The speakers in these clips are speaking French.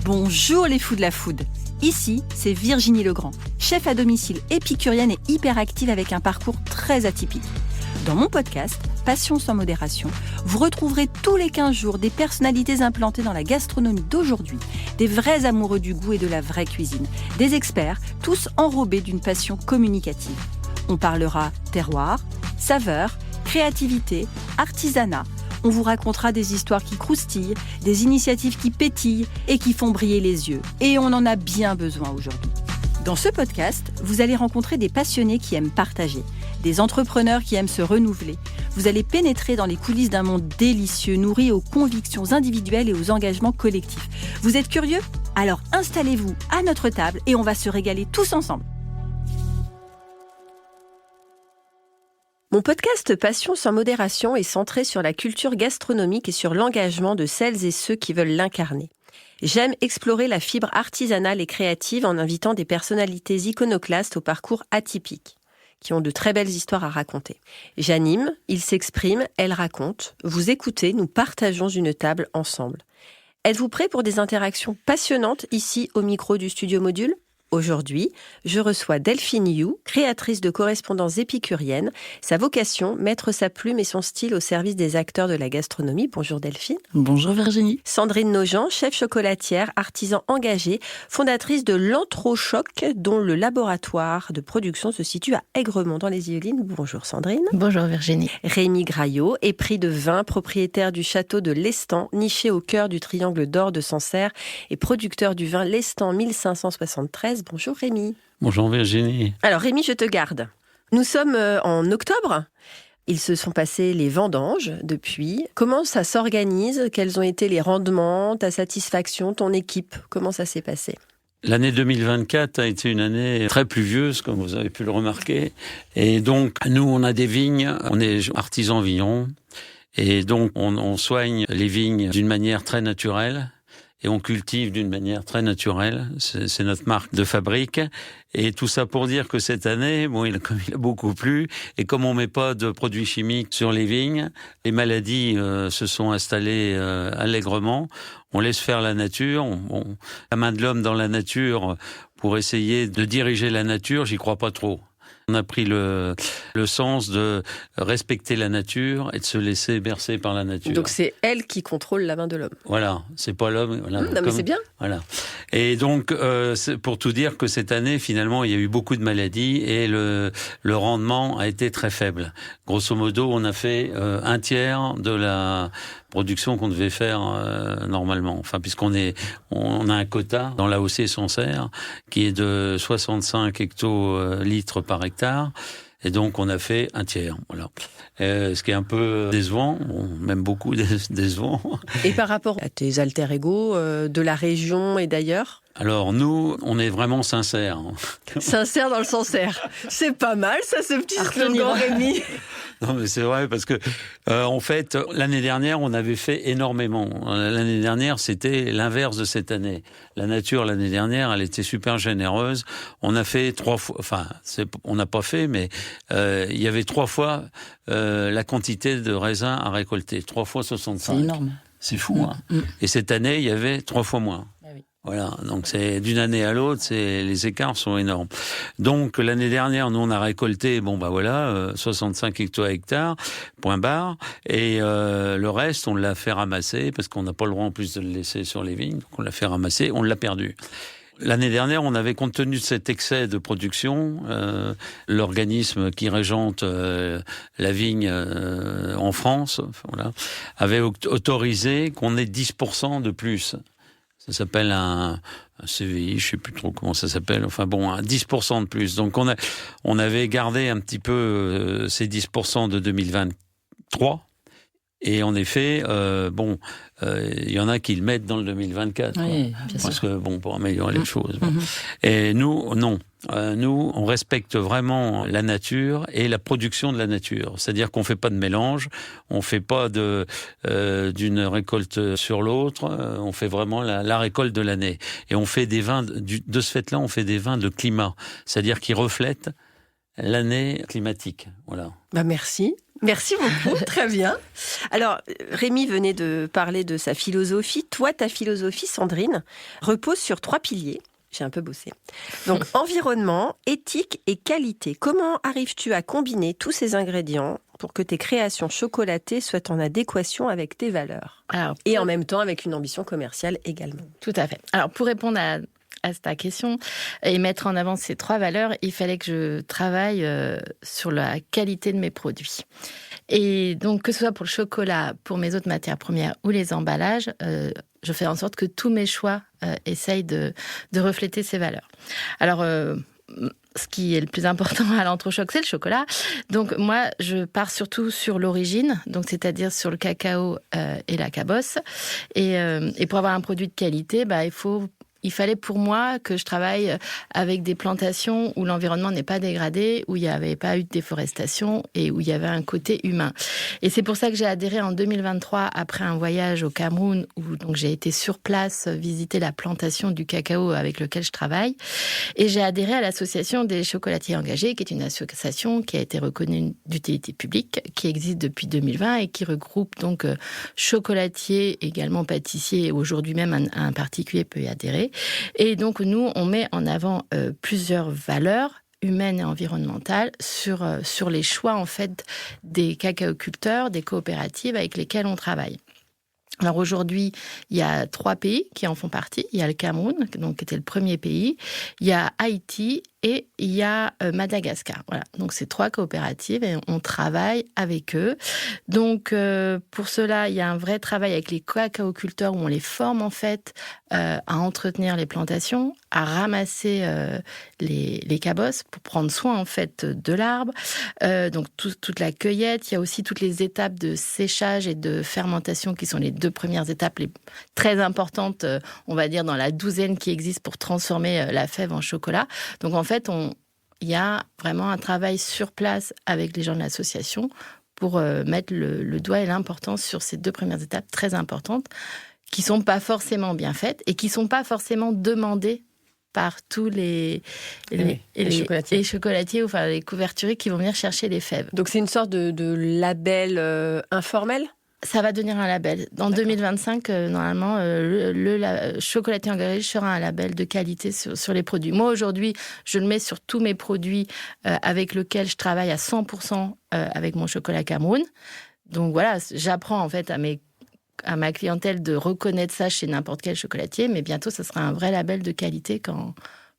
Bonjour les fous de la food. Ici, c'est Virginie Legrand, chef à domicile épicurienne et hyperactive avec un parcours très atypique. Dans mon podcast, Passion sans modération, vous retrouverez tous les 15 jours des personnalités implantées dans la gastronomie d'aujourd'hui, des vrais amoureux du goût et de la vraie cuisine, des experts, tous enrobés d'une passion communicative. On parlera terroir, saveurs, créativité, artisanat. On vous racontera des histoires qui croustillent, des initiatives qui pétillent et qui font briller les yeux. Et on en a bien besoin aujourd'hui. Dans ce podcast, vous allez rencontrer des passionnés qui aiment partager, des entrepreneurs qui aiment se renouveler. Vous allez pénétrer dans les coulisses d'un monde délicieux, nourri aux convictions individuelles et aux engagements collectifs. Vous êtes curieux ? Alors installez-vous à notre table et on va se régaler tous ensemble. Mon podcast Passion sans modération est centré sur la culture gastronomique et sur l'engagement de celles et ceux qui veulent l'incarner. J'aime explorer la fibre artisanale et créative en invitant des personnalités iconoclastes au parcours atypique, qui ont de très belles histoires à raconter. J'anime, ils s'expriment, elles racontent. Vous écoutez, nous partageons une table ensemble. Êtes-vous prêts pour des interactions passionnantes ici au micro du Studio Module ? Aujourd'hui, je reçois Delphine You, créatrice de correspondances épicuriennes. Sa vocation, mettre sa plume et son style au service des acteurs de la gastronomie. Bonjour Delphine. Bonjour Virginie. Sandrine Nogent, chef chocolatière, artisan engagée, fondatrice de l'Anthrochoc, dont le laboratoire de production se situe à Aigremont dans les Yvelines. Bonjour Sandrine. Bonjour Virginie. Rémi Graillot, épris de vin, propriétaire du château de l'Estan, niché au cœur du triangle d'or de Sancerre et producteur du vin l'Estan 1573. Bonjour Rémi. Bonjour Virginie. Alors Rémi, je te garde. Nous sommes en octobre. Ils se sont passés les vendanges depuis. Comment ça s'organise ? Quels ont été les rendements, ta satisfaction, ton équipe ? Comment ça s'est passé ? L'année 2024 a été une année très pluvieuse, comme vous avez pu le remarquer. Et donc, nous, on a des vignes, on est artisans vignerons. Et donc, on soigne les vignes d'une manière très naturelle. Et on cultive d'une manière très naturelle. C'est notre marque de fabrique. Et tout ça pour dire que cette année, comme il a beaucoup plu, et comme on met pas de produits chimiques sur les vignes, les maladies se sont installées allègrement. On laisse faire la nature. La main de l'homme dans la nature pour essayer de diriger la nature, j'y crois pas trop. On a pris le sens de respecter la nature et de se laisser bercer par la nature. Donc c'est elle qui contrôle la main de l'homme. Voilà, c'est pas l'homme. Voilà, mais c'est bien. Voilà. Et donc, c'est pour tout dire que cette année, finalement, il y a eu beaucoup de maladies et le rendement a été très faible. Grosso modo, on a fait un tiers de la production qu'on devait faire normalement. Enfin, puisqu'on a un quota dans l'AOC Sancerre qui est de 65 hectolitres par hectare. Et donc, on a fait un tiers. Voilà. Ce qui est un peu décevant, même beaucoup décevant. Et par rapport à tes alter ego de la région et d'ailleurs ? Alors, nous, on est vraiment sincères. Sincère dans le Sancerre. C'est pas mal, ça, ce petit slogan, Rémi. Non, mais c'est vrai, parce que, en fait, l'année dernière, on avait fait énormément. L'année dernière, c'était l'inverse de cette année. La nature, l'année dernière, elle était super généreuse. On a fait 3 fois, on n'a pas fait, mais il y avait 3 fois la quantité de raisins à récolter. 3 fois 65. C'est énorme. C'est fou, hein. Et cette année, il y avait 3 fois moins. Voilà, donc c'est d'une année à l'autre, les écarts sont énormes. Donc l'année dernière, nous on a récolté 65 hectares, point barre, et le reste on l'a fait ramasser parce qu'on n'a pas le droit en plus de le laisser sur les vignes, donc on l'a fait ramasser, on l'a perdu. L'année dernière, on avait, compte tenu de cet excès de production, l'organisme qui régente la vigne en France, avait autorisé qu'on ait 10% de plus. Ça s'appelle un CVI, je sais plus trop comment ça s'appelle. Enfin bon, un 10% de plus. Donc on avait gardé un petit peu ces 10% de 2023. Et en effet, il y en a qui le mettent dans le 2024. Oui, parce que pour améliorer les choses. Bon. Et nous, non. Nous, on respecte vraiment la nature et la production de la nature. C'est-à-dire qu'on fait pas de mélange, on fait pas d'une récolte sur l'autre, on fait vraiment la récolte de l'année. Et on fait des vins, de ce fait-là, on fait des vins de climat. C'est-à-dire qui reflètent l'année climatique. Voilà. Merci. Merci beaucoup, très bien. Alors, Rémi venait de parler de sa philosophie. Toi, ta philosophie, Sandrine, repose sur 3 piliers. J'ai un peu bossé. Donc, environnement, éthique et qualité. Comment arrives-tu à combiner tous ces ingrédients pour que tes créations chocolatées soient en adéquation avec tes valeurs? Et en même temps, avec une ambition commerciale également. Tout à fait. Alors, pour répondre à ta question et mettre en avant ces 3 valeurs, il fallait que je travaille sur la qualité de mes produits. Et donc, que ce soit pour le chocolat, pour mes autres matières premières ou les emballages, je fais en sorte que tous mes choix essayent de refléter ces valeurs. Alors, ce qui est le plus important à l'Entrochoc, c'est le chocolat. Donc, moi, je pars surtout sur l'origine, donc c'est-à-dire sur le cacao et la cabosse. Et pour avoir un produit de qualité, il fallait pour moi que je travaille avec des plantations où l'environnement n'est pas dégradé, où il n'y avait pas eu de déforestation et où il y avait un côté humain. Et c'est pour ça que j'ai adhéré en 2023 après un voyage au Cameroun où donc j'ai été sur place visiter la plantation du cacao avec lequel je travaille. Et j'ai adhéré à l'association des chocolatiers engagés, qui est une association qui a été reconnue d'utilité publique, qui existe depuis 2020 et qui regroupe donc chocolatiers, également pâtissiers, et aujourd'hui même un particulier peut y adhérer. Et donc, nous, on met en avant plusieurs valeurs humaines et environnementales sur les choix, en fait, des cacaoculteurs, des coopératives avec lesquelles on travaille. Alors aujourd'hui, il y a 3 pays qui en font partie. Il y a le Cameroun, donc, qui était le premier pays. Il y a Haïti et il y a Madagascar. Voilà. Donc, c'est 3 coopératives et on travaille avec eux. Donc, pour cela, il y a un vrai travail avec les cacaoculteurs où on les forme, en fait, à entretenir les plantations, à ramasser les cabosses pour prendre soin, en fait, de l'arbre. Donc, toute la cueillette. Il y a aussi toutes les étapes de séchage et de fermentation qui sont les 2 premières étapes les très importantes, on va dire, dans la douzaine qui existe pour transformer la fève en chocolat. Donc, en fait, il y a vraiment un travail sur place avec les gens de l'association pour mettre le doigt et l'importance sur ces 2 premières étapes très importantes qui ne sont pas forcément bien faites et qui ne sont pas forcément demandées par tous les chocolatiers, enfin les couverturiers qui vont venir chercher les fèves. Donc, c'est une sorte de label informel ? Ça va devenir un label. En 2025, normalement, le chocolatier engagé sera un label de qualité sur les produits. Moi, aujourd'hui, je le mets sur tous mes produits avec lesquels je travaille à 100% avec mon chocolat Cameroun. Donc voilà, j'apprends en fait à ma clientèle de reconnaître ça chez n'importe quel chocolatier, mais bientôt, ça sera un vrai label de qualité quand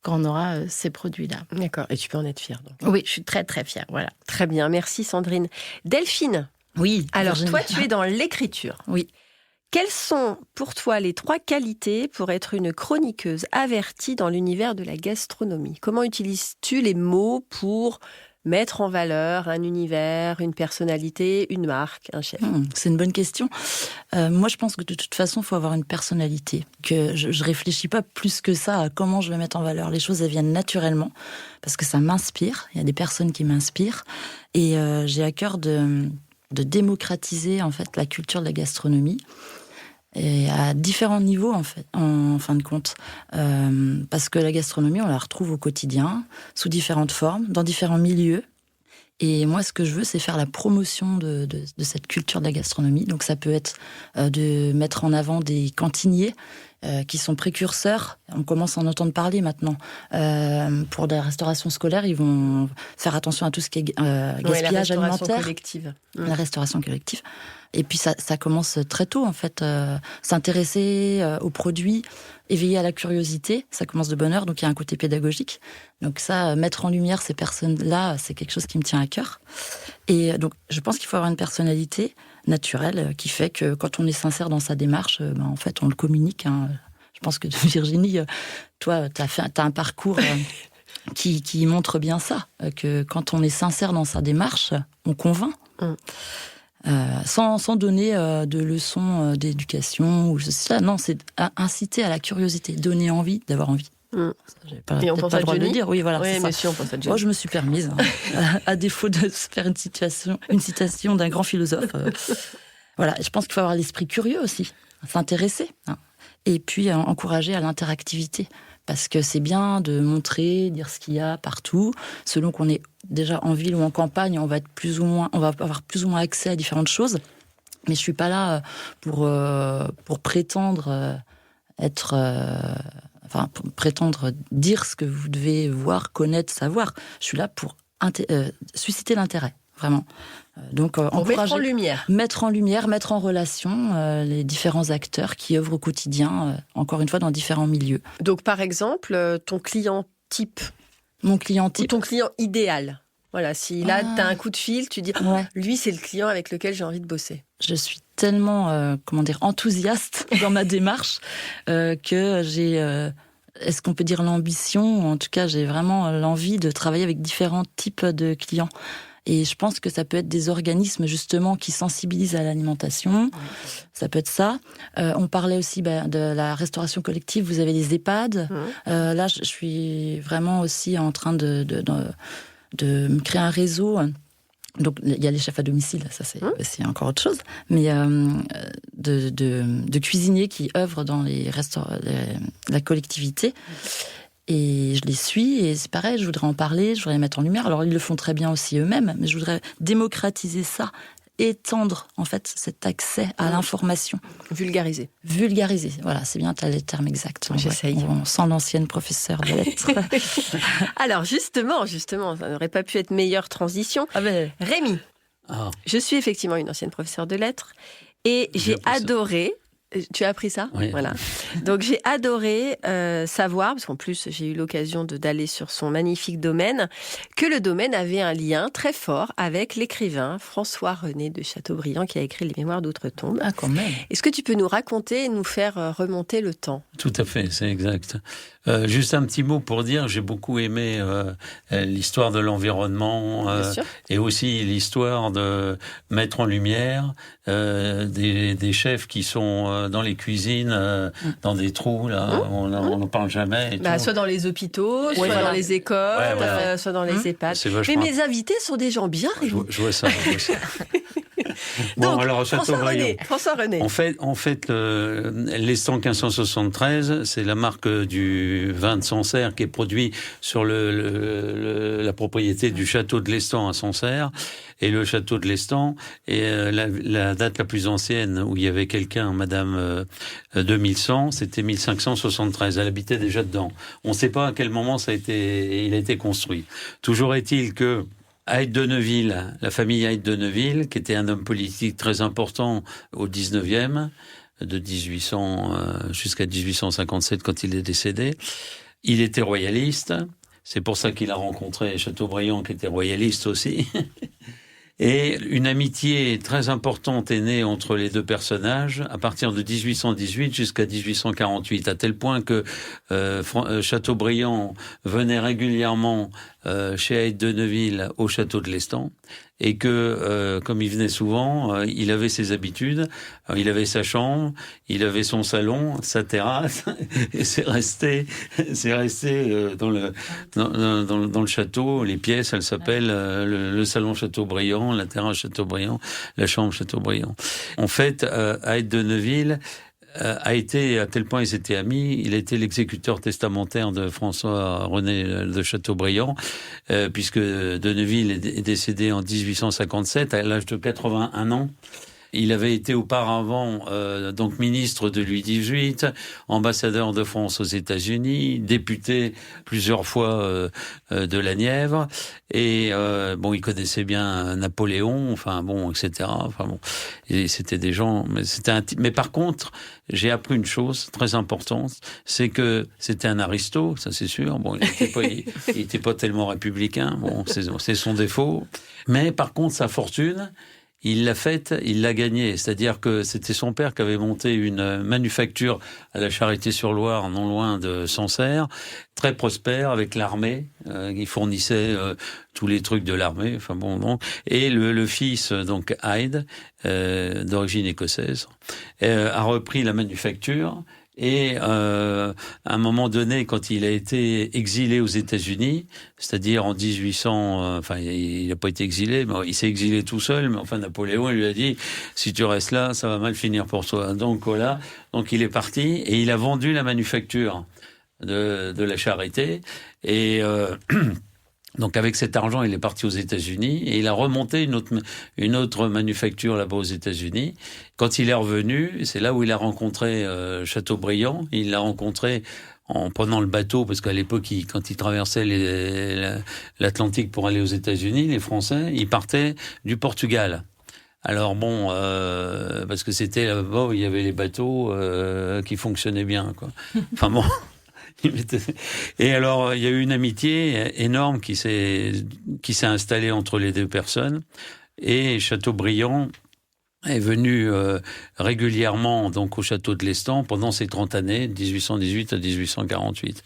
on aura ces produits-là. D'accord, et tu peux en être fière. Donc. Oui, je suis très, très fière. Voilà. Très bien, merci Sandrine. Delphine. Oui. Alors, toi, tu es dans l'écriture. Oui. Quelles sont pour toi les 3 qualités pour être une chroniqueuse avertie dans l'univers de la gastronomie ? Comment utilises-tu les mots pour mettre en valeur un univers, une personnalité, une marque, un chef ? C'est une bonne question. Moi, je pense que de toute façon, il faut avoir une personnalité. Que je réfléchis pas plus que ça à comment je vais mettre en valeur. Les choses, elles viennent naturellement parce que ça m'inspire. Il y a des personnes qui m'inspirent. Et j'ai à cœur de démocratiser en fait la culture de la gastronomie et à différents niveaux en fin de compte parce que la gastronomie on la retrouve au quotidien sous différentes formes dans différents milieux et moi ce que je veux c'est faire la promotion de cette culture de la gastronomie. Donc ça peut être de mettre en avant des cantiniers qui sont précurseurs. On commence à en entendre parler maintenant. Pour la restauration scolaire, ils vont faire attention à tout ce qui est gaspillage alimentaire. La restauration collective. Et puis ça commence très tôt, en fait. S'intéresser aux produits, éveiller à la curiosité, ça commence de bonne heure, donc il y a un côté pédagogique. Donc ça, mettre en lumière ces personnes-là, c'est quelque chose qui me tient à cœur. Et donc, je pense qu'il faut avoir une personnalité naturelle qui fait que quand on est sincère dans sa démarche, en fait, on le communique. Je pense que Virginie, toi, t'as un parcours qui montre bien ça, que quand on est sincère dans sa démarche, on convainc. Sans donner de leçons d'éducation ou ça. Non, c'est inciter à la curiosité, donner envie d'avoir envie. Et on pense à Johnny. De le dire. Oui, voilà, oui, c'est mais ça. si on pense à Johnny. Moi, je me suis permise, à défaut de faire une citation d'un grand philosophe. Voilà, je pense qu'il faut avoir l'esprit curieux aussi, s'intéresser. Et puis encourager à l'interactivité. parce que c'est bien de montrer, dire ce qu'il y a partout. Selon qu'on est déjà en ville ou en campagne, on va avoir plus ou moins accès à différentes choses. Mais je suis pas là pour prétendre pour prétendre dire ce que vous devez voir, connaître, savoir. Je suis là pour susciter l'intérêt, vraiment. Donc, encourager, mettre en lumière, mettre en relation les différents acteurs qui œuvrent au quotidien, encore une fois, dans différents milieux. Donc, par exemple, ton client type. Mon client type. Ou ton client idéal. Voilà, si là, tu as un coup de fil, tu dis, lui, c'est le client avec lequel j'ai envie de bosser. Je suis tellement, enthousiaste dans ma démarche que j'ai... est-ce qu'on peut dire l'ambition ? En tout cas, j'ai vraiment l'envie de travailler avec différents types de clients. Et je pense que ça peut être des organismes, justement, qui sensibilisent à l'alimentation. Ça peut être ça. On parlait aussi de la restauration collective. Vous avez les EHPAD. Là, je suis vraiment aussi en train de me créer un réseau. Donc, il y a les chefs à domicile, ça c'est encore autre chose, mais de cuisiniers qui œuvrent dans la collectivité. Et je les suis, et c'est pareil, je voudrais en parler, je voudrais les mettre en lumière. Alors, ils le font très bien aussi eux-mêmes, mais je voudrais démocratiser ça, étendre, en fait, cet accès à l'information. Vulgariser, voilà, c'est bien, tu as les termes exacts. J'essaye. On sent l'ancienne professeure de lettres. Alors, justement, ça n'aurait pas pu être meilleure transition. Rémi, je suis effectivement une ancienne professeure de lettres, et j'ai adoré... Tu as appris ça ? Oui. Voilà. Donc, j'ai adoré savoir, parce qu'en plus, j'ai eu l'occasion d'aller sur son magnifique domaine, que le domaine avait un lien très fort avec l'écrivain François-René de Chateaubriand, qui a écrit Les Mémoires d'Outre-Tombe. Ah, quand même. Est-ce que tu peux nous raconter et nous faire remonter le temps ? Tout à fait, c'est exact. Juste un petit mot pour dire, j'ai beaucoup aimé l'histoire de l'environnement et aussi l'histoire de mettre en lumière des chefs qui sont dans les cuisines, dans des trous, là, on n'en parle jamais. Soit dans les hôpitaux, soit dans les écoles, soit dans les EHPAD. Mais mes invités sont des gens bien réunis. Je vois ça. Bon, donc, alors, François-René. En fait, l'Estan 1573, c'est la marque du vin de Sancerre qui est produit sur la propriété du château de l'Estan à Sancerre. Et le château de l'Estan est la date la plus ancienne où il y avait quelqu'un, Madame 2100, c'était 1573. Elle habitait déjà dedans. On ne sait pas à quel moment il a été construit. Toujours est-il que Hayde de Neuville, la famille Hayde de Neuville, qui était un homme politique très important au 19e, de 1800 jusqu'à 1857 quand il est décédé, il était royaliste. C'est pour ça qu'il a rencontré Chateaubriand, qui était royaliste aussi. Et une amitié très importante est née entre les deux personnages à partir de 1818 jusqu'à 1848, à tel point que Chateaubriand venait régulièrement chez Hayde de Neuville au château de l'Estan, et que, comme il venait souvent, il avait ses habitudes, il avait sa chambre, il avait son salon, sa terrasse, et c'est resté dans le château. Les pièces, elles s'appellent le salon Chateaubriand, la terrasse Chateaubriand, la chambre Chateaubriand. En fait, Hayde de Neuville a été, à tel point ils étaient amis, il était l'exécuteur testamentaire de François-René de Chateaubriand, puisque de Neuville est décédé en 1857 à l'âge de 81 ans. Il avait été auparavant donc ministre de Louis XVIII, ambassadeur de France aux États-Unis, député plusieurs fois de la Nièvre, et il connaissait bien Napoléon, etc. Et c'était des gens, mais par contre, j'ai appris une chose très importante, c'est que c'était un aristo, ça c'est sûr. Bon, il était pas tellement républicain. Bon, c'est son défaut. Mais par contre, sa fortune, il l'a faite, il l'a gagnée. C'est-à-dire que c'était son père qui avait monté une manufacture à la Charité-sur-Loire, non loin de Sancerre, très prospère avec l'armée. Il fournissait tous les trucs de l'armée. Et le fils, donc Hayde, d'origine écossaise, a repris la manufacture. Et à un moment donné, quand il a été exilé aux États-Unis, c'est-à-dire en 1800, il n'a pas été exilé, mais il s'est exilé tout seul, mais Napoléon lui a dit « Si tu restes là, ça va mal finir pour toi ». Donc voilà, donc il est parti et il a vendu la manufacture de la charité. Et donc avec cet argent, il est parti aux États-Unis et il a remonté une autre manufacture là-bas aux États-Unis. Quand il est revenu, c'est là où il a rencontré Chateaubriand. Il l'a rencontré en prenant le bateau, parce qu'à l'époque, quand ils traversaient l'Atlantique pour aller aux États-Unis, les Français, ils partaient du Portugal. Alors bon, parce que c'était là-bas où il y avait les bateaux qui fonctionnaient bien, quoi. Enfin bon. Et alors, il y a eu une amitié énorme qui s'est installée entre les deux personnes. Et Chateaubriand est venu régulièrement donc au château de l'Estang pendant ces 30 années, de 1818 à 1848.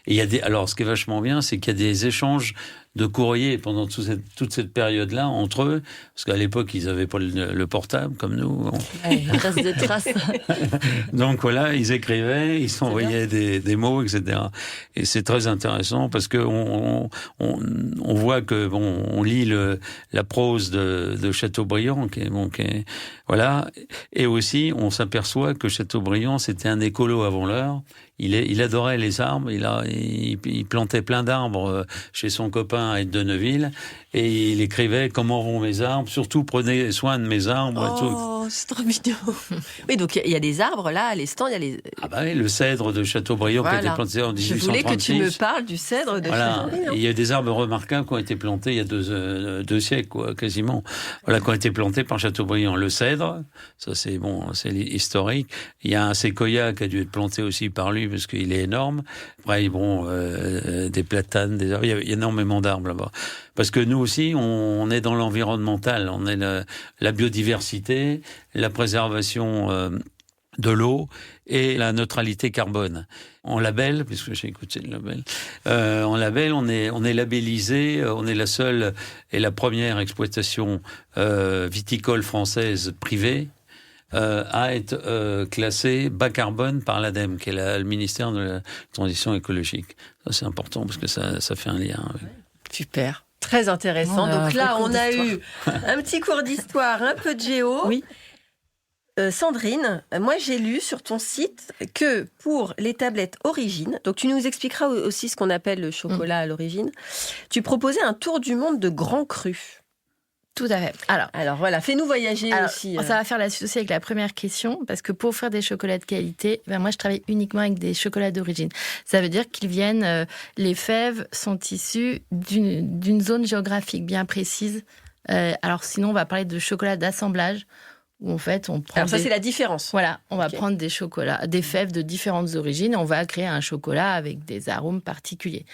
Et alors, ce qui est vachement bien, c'est qu'il y a des échanges de courriers pendant toute cette période-là entre eux, parce qu'à l'époque, ils n'avaient pas le portable comme nous. Il reste des traces. Donc voilà, ils écrivaient, ils s'envoyaient des mots, etc. Et c'est très intéressant parce que on voit que on lit la prose de Chateaubriand, voilà, et aussi on s'aperçoit que Chateaubriand c'était un écolo avant l'heure. Il adorait les arbres, il plantait plein d'arbres chez son copain à Deneville, et il écrivait « Comment vont mes arbres ? Surtout prenez soin de mes arbres. » Oh, c'est trop mignon. Oui, donc il y a des arbres là, à l'Estang, il y a les... Ah bah oui, le cèdre de Chateaubriand qui a été planté en 1836. Je voulais que tu me parles du cèdre de Chateaubriand. Il y a des arbres remarquables qui ont été plantés il y a deux siècles, quoi, quasiment. Voilà, qui ont été plantés par Chateaubriand. Le cèdre, ça c'est historique. Il y a un séquoia qui a dû être planté aussi par lui parce qu'il est énorme. Après, des platanes, il y a énormément d'arbres là-bas. Parce que nous aussi, on est dans l'environnemental, on est la biodiversité, la préservation de l'eau et la neutralité carbone. En label, puisque j'ai écouté le label, on est labellisé, on est la seule et la première exploitation viticole française privée à être classée bas carbone par l'ADEME, qui est le ministère de la Transition écologique. Ça, c'est important parce que ça fait un lien. Avec... Super. Très intéressant. Donc là, on a eu un petit cours d'histoire, un peu de géo. Oui. Sandrine, moi j'ai lu sur ton site que pour les tablettes Origine, donc tu nous expliqueras aussi ce qu'on appelle le chocolat à l'origine, tu proposais un tour du monde de grands crus. Tout à fait. Alors voilà, fais-nous voyager aussi. Ça va faire la suite aussi avec la première question, parce que pour faire des chocolats de qualité, moi je travaille uniquement avec des chocolats d'origine. Ça veut dire qu'ils viennent, les fèves sont issues d'une zone géographique bien précise. Alors sinon, on va parler de chocolat d'assemblage, où en fait on prend. Alors ça c'est la différence. Voilà, on va prendre des chocolats, des fèves de différentes origines, et on va créer un chocolat avec des arômes particuliers.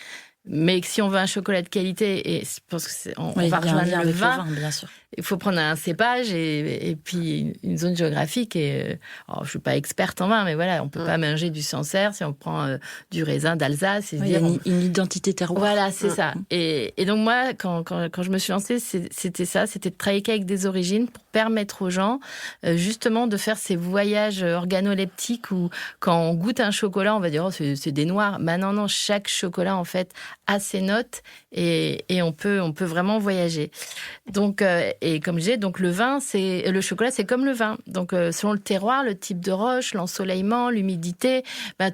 Mais si on veut un chocolat de qualité, et je pense qu'on va rejoindre le vin, bien sûr. Il faut prendre un cépage et puis une zone géographique. Et je ne suis pas experte en vin, mais voilà, on ne peut pas manger du Sancerre si on prend du raisin d'Alsace. Il y a une identité terroir. Voilà, c'est ça. Et donc moi, quand je me suis lancée, c'était ça, c'était de travailler avec des origines pour permettre aux gens justement de faire ces voyages organoleptiques où quand on goûte un chocolat, on va dire « Oh, c'est des noirs ». Bah non, chaque chocolat en fait a ses notes et on peut vraiment voyager. Donc, et comme je disais, donc le chocolat, c'est comme le vin. Donc, selon le terroir, le type de roche, l'ensoleillement, l'humidité,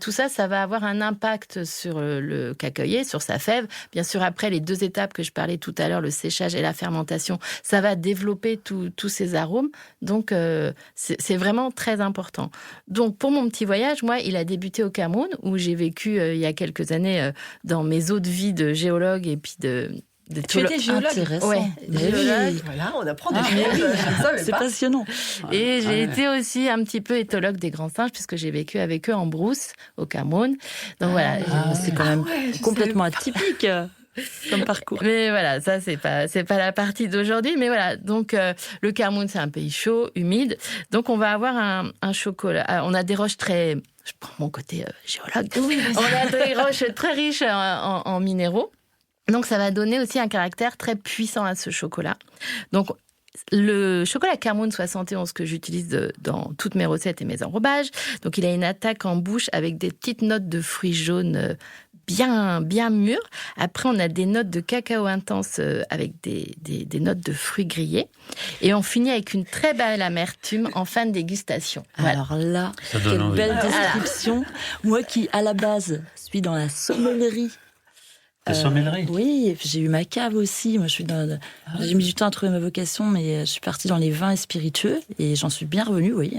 tout ça, ça va avoir un impact sur le cacaoyer, sur sa fève. Bien sûr, après, les 2 étapes que je parlais tout à l'heure, le séchage et la fermentation, ça va développer tous ces arômes. Donc, c'est vraiment très important. Donc, pour mon petit voyage, moi, il a débuté au Cameroun, où j'ai vécu il y a quelques années dans mes eaux de vie de géologue et puis tu étais géologue. Intéressant. Ouais, géologue. Voilà, on apprend des choses. C'est passionnant. Et j'ai été aussi un petit peu éthologue des grands singes, puisque j'ai vécu avec eux en brousse, au Cameroun. Donc voilà. C'est quand même complètement atypique comme parcours. Mais voilà, ça, c'est pas la partie d'aujourd'hui. Mais voilà, donc le Cameroun, c'est un pays chaud, humide. Donc on va avoir un chocolat. On a des roches très... Je prends mon côté géologue. Oui, on a des roches très riches en minéraux. Donc, ça va donner aussi un caractère très puissant à ce chocolat. Donc, le chocolat Cameroun 71 que j'utilise dans toutes mes recettes et mes enrobages, donc il a une attaque en bouche avec des petites notes de fruits jaunes bien mûr. Après, on a des notes de cacao intense avec des notes de fruits grillés. Et on finit avec une très belle amertume en fin de dégustation. Voilà. Alors là, Ça donne quelle envie. belle description. Moi qui, à la base, suis dans la sommellerie. La sommellerie. Oui, j'ai eu ma cave aussi. Moi, j'ai mis du temps à trouver ma vocation, mais je suis partie dans les vins et spiritueux et j'en suis bien revenue, oui.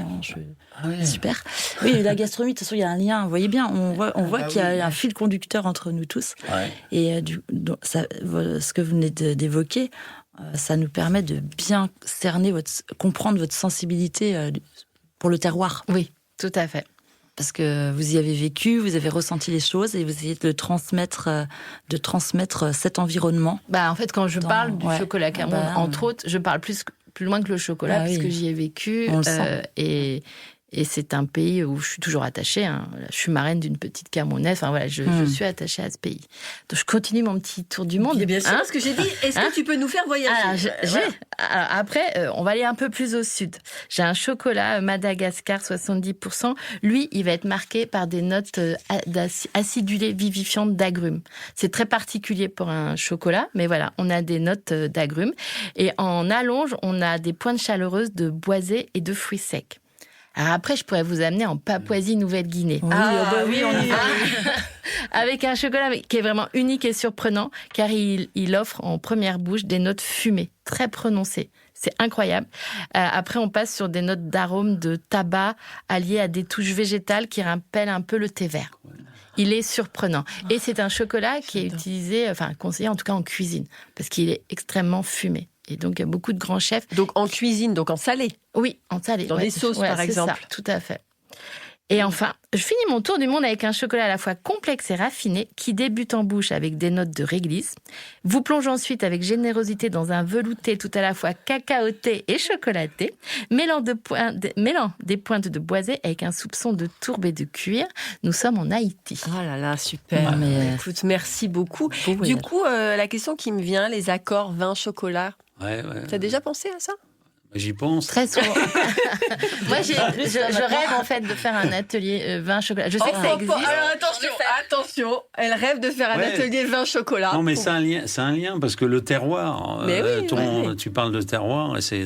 Super. Oui, la gastronomie, de toute façon, il y a un lien. Vous voyez bien, on voit qu'il y a un fil conducteur entre nous tous. Ouais. Et ce que vous venez d'évoquer, ça nous permet de bien cerner, comprendre votre sensibilité pour le terroir. Oui, tout à fait. Parce que vous y avez vécu, vous avez ressenti les choses et vous essayez de transmettre cet environnement. En fait, quand je parle du chocolat Cameroun, entre autres, je parle plus loin que le chocolat, parce que j'y ai vécu. On le sent. Et c'est un pays où je suis toujours attachée. Hein. Je suis marraine d'une petite Camerounaise. Enfin, voilà, je suis attachée à ce pays. Donc, je continue mon petit tour du monde. Bien sûr, ce que j'ai dit. Est-ce que tu peux nous faire voyager? Alors, après, on va aller un peu plus au sud. J'ai un chocolat Madagascar 70%. Lui, il va être marqué par des notes acidulées vivifiantes d'agrumes. C'est très particulier pour un chocolat, mais voilà, on a des notes d'agrumes. Et en allonge, on a des pointes chaleureuses de boisé et de fruits secs. Alors après, je pourrais vous amener en Papouasie-Nouvelle-Guinée. Oui, on y va. Avec un chocolat qui est vraiment unique et surprenant, car il offre en première bouche des notes fumées, très prononcées. C'est incroyable. Après, on passe sur des notes d'arômes de tabac alliées à des touches végétales qui rappellent un peu le thé vert. Il est surprenant. Et c'est un chocolat qui est utilisé, conseillé en tout cas en cuisine, parce qu'il est extrêmement fumé. Et donc, il y a beaucoup de grands chefs. Donc, en cuisine, donc en salé. Oui, en salé. Dans des sauces, par exemple. Ça, tout à fait. Et enfin, je finis mon tour du monde avec un chocolat à la fois complexe et raffiné qui débute en bouche avec des notes de réglisse. Vous plonge ensuite avec générosité dans un velouté tout à la fois cacaoté et chocolaté, mêlant des pointes de boisé avec un soupçon de tourbe et de cuir. Nous sommes en Haïti. Oh là là, super. Écoute, merci beaucoup. Du coup, la question qui me vient, les accords vin-chocolat. Ouais. T'as déjà pensé à ça? J'y pense. Très souvent. Moi, je rêve en fait de faire un atelier vin-chocolat. Je sais que ça existe. Alors attention, elle rêve de faire un atelier vin-chocolat. Non, mais c'est un lien parce que le terroir, tu parles de terroir et c'est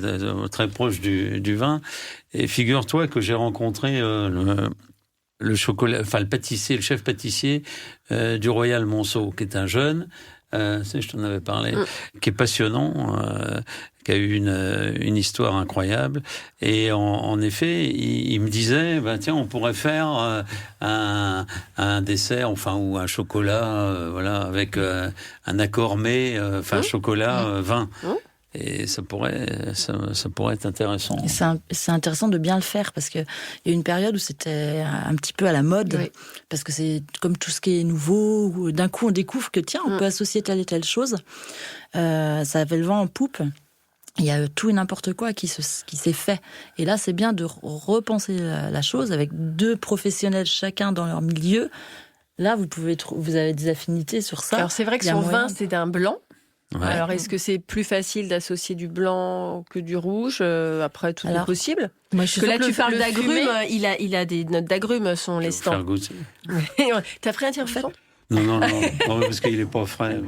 très proche du vin. Et figure-toi que j'ai rencontré le chef pâtissier du Royal Monceau, qui est un jeune. Je t'en avais parlé, qui est passionnant, qui a eu une histoire incroyable. Et en effet, il me disait, tiens, on pourrait faire un dessert, ou un chocolat, avec un accord mets, chocolat, vin. Et ça pourrait être intéressant. C'est intéressant de bien le faire parce qu'il y a une période où c'était un petit peu à la mode, parce que c'est comme tout ce qui est nouveau, où d'un coup on découvre que tiens, on peut associer telle et telle chose. Ça avait le vent en poupe. Il y a tout et n'importe quoi qui s'est fait. Et là, c'est bien de repenser la chose avec deux professionnels chacun dans leur milieu. Là, vous avez des affinités sur ça. Alors c'est vrai que son vin, c'est d'un blanc. Ouais. Alors, est-ce que c'est plus facile d'associer du blanc que du rouge? Après, tout est possible. Moi, Parce que là, tu parles d'agrumes. Il a des notes d'agrumes, son lestan. Faire goûter. T'as pris un tire-bouchon? Non, parce qu'il est pas frais.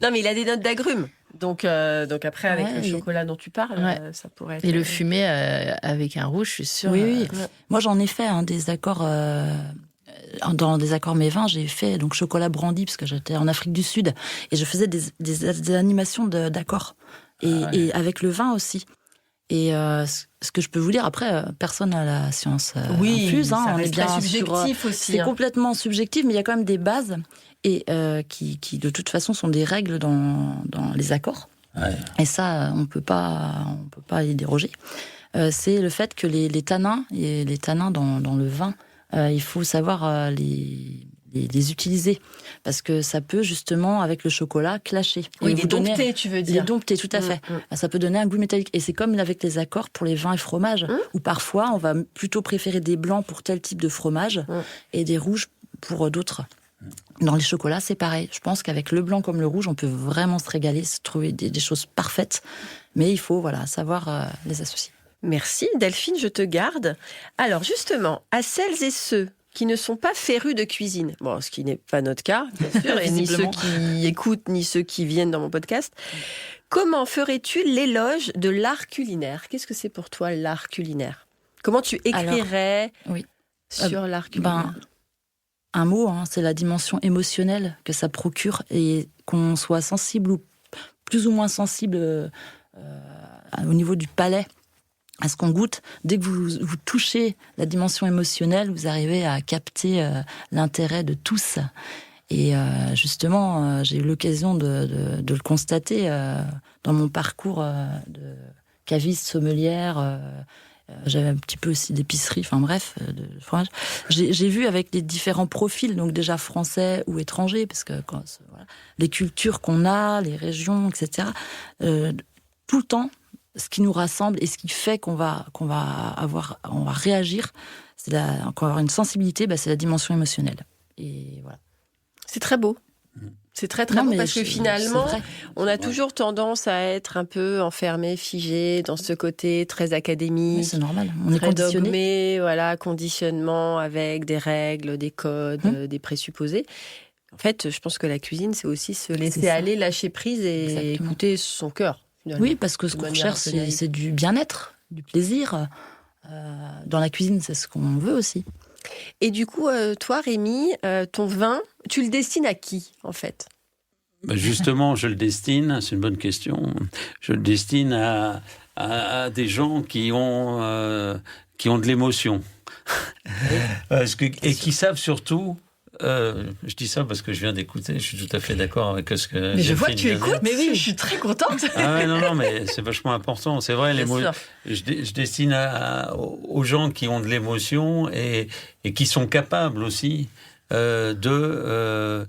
Non, mais il a des notes d'agrumes. Donc après, avec le chocolat dont tu parles, ça pourrait être... Et le fumé avec un rouge, je suis sûre. Oui. Moi, j'en ai fait des accords... Dans des accords mes vins, j'ai fait donc chocolat brandy parce que j'étais en Afrique du Sud et je faisais des animations d'accords et avec le vin aussi. Et ce que je peux vous dire après, personne n'a la science infuse. Ça on est bien très subjectif aussi. C'est complètement subjectif, mais il y a quand même des bases et qui de toute façon sont des règles dans les accords. Ouais. Et ça, on peut pas y déroger. C'est le fait que les tanins dans le vin. Il faut savoir les utiliser parce que ça peut justement avec le chocolat clasher. Oui, les dompter, tu veux dire. Les dompter, tout à fait. Ça peut donner un goût métallique. Et c'est comme avec les accords pour les vins et fromages, où parfois on va plutôt préférer des blancs pour tel type de fromage et des rouges pour d'autres. Dans les chocolats, c'est pareil. Je pense qu'avec le blanc comme le rouge, on peut vraiment se régaler, se trouver des choses parfaites. Mais il faut savoir les associer. Merci Delphine, je te garde. Alors justement, à celles et ceux qui ne sont pas férus de cuisine. Bon, ce qui n'est pas notre cas, bien sûr, et ni ceux qui écoutent, ni ceux qui viennent dans mon podcast. Comment ferais-tu l'éloge de l'art culinaire ? Qu'est-ce que c'est pour toi l'art culinaire ? Comment tu écrirais sur l'art culinaire ? Un mot, c'est la dimension émotionnelle que ça procure, et qu'on soit sensible ou plus ou moins sensible au niveau du palais à ce qu'on goûte. Dès que vous touchez la dimension émotionnelle, vous arrivez à capter l'intérêt de tous. Et justement, j'ai eu l'occasion de le constater dans mon parcours de caviste, sommelière. J'avais un petit peu aussi d'épicerie, enfin bref, de fromage. J'ai vu avec les différents profils, donc déjà français ou étrangers, parce que les cultures qu'on a, les régions, etc., tout le temps, ce qui nous rassemble et ce qui fait qu'on va réagir, qu'on va avoir une sensibilité, c'est la dimension émotionnelle. Et voilà. C'est très beau. C'est très très beau parce que finalement, on a toujours tendance à être un peu enfermé, figé dans ce côté très académique. Oui, c'est normal. On est conditionné. Dogmé, conditionnement avec des règles, des codes, des présupposés. En fait, je pense que la cuisine, c'est aussi se laisser aller, lâcher prise et écouter son cœur. Finalement. Oui, parce que ce qu'on cherche, c'est du bien-être, du plaisir. Dans la cuisine, c'est ce qu'on veut aussi. Et du coup, toi, Rémi, ton vin, tu le destines à qui, en fait ? Justement, je le destine, c'est une bonne question, je le destine à des gens qui ont de l'émotion. Et qui savent surtout... je dis ça parce que je viens d'écouter, je suis tout à fait d'accord avec ce que... Mais je vois que tu écoutes, mais oui, je suis très contente. Non, mais c'est vachement important, c'est vrai, je destine aux gens qui ont de l'émotion et qui sont capables aussi de